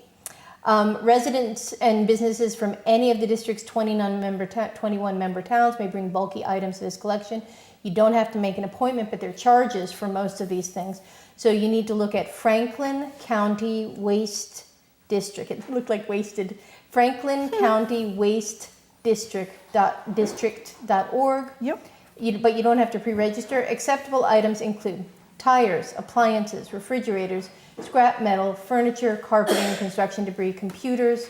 Residents and businesses from any of the district's 21 member towns may bring bulky items to this collection. You don't have to make an appointment, but there are charges for most of these things. So you need to look at Franklin County Waste District. It looked like wasted. Franklin County Waste District.org. Yep. But you don't have to pre-register. Acceptable items include tires, appliances, refrigerators, scrap metal, furniture, carpeting, construction debris, computers,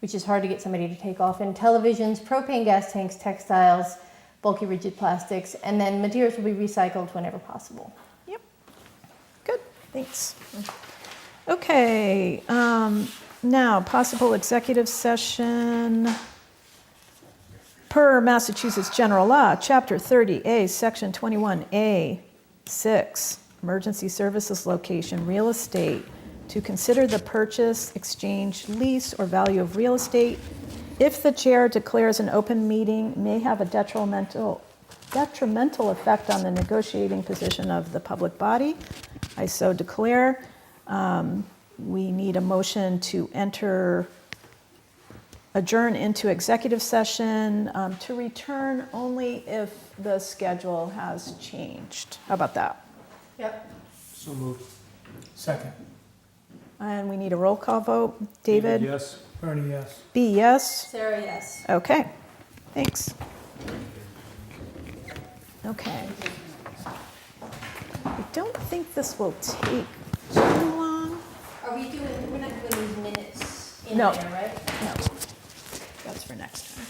which is hard to get somebody to take off, and televisions, propane gas tanks, textiles, bulky rigid plastics, and then materials will be recycled whenever possible. Yep. Good, thanks. Okay, now possible executive session. Per Massachusetts General Law, Chapter 30A, Section 21A, 6, Emergency Services Location, Real Estate, to consider the purchase, exchange, lease, or value of real estate if the chair declares an open meeting may have a detrimental effect on the negotiating position of the public body. I so declare. We need a motion to adjourn into executive session to return only if the schedule has changed. How about that? Yep. So moved. Second. And we need a roll call vote. David? Yes. Bernie, yes. B, yes? Sarah, yes. Okay, thanks. Okay. I don't think this will take too long. Are we doing, we're not doing these minutes in No. there, right? No, that's for next time.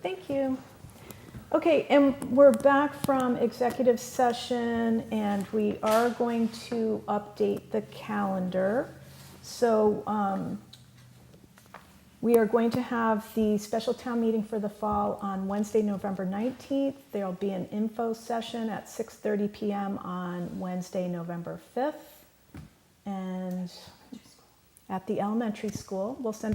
Thank you. Okay, and we're back from executive session, and we are going to update the calendar. So we are going to have the special town meeting for the fall on Wednesday, November 19th. There'll be an info session at 6:30 p.m. on Wednesday, November 5th. And at the elementary school, we'll send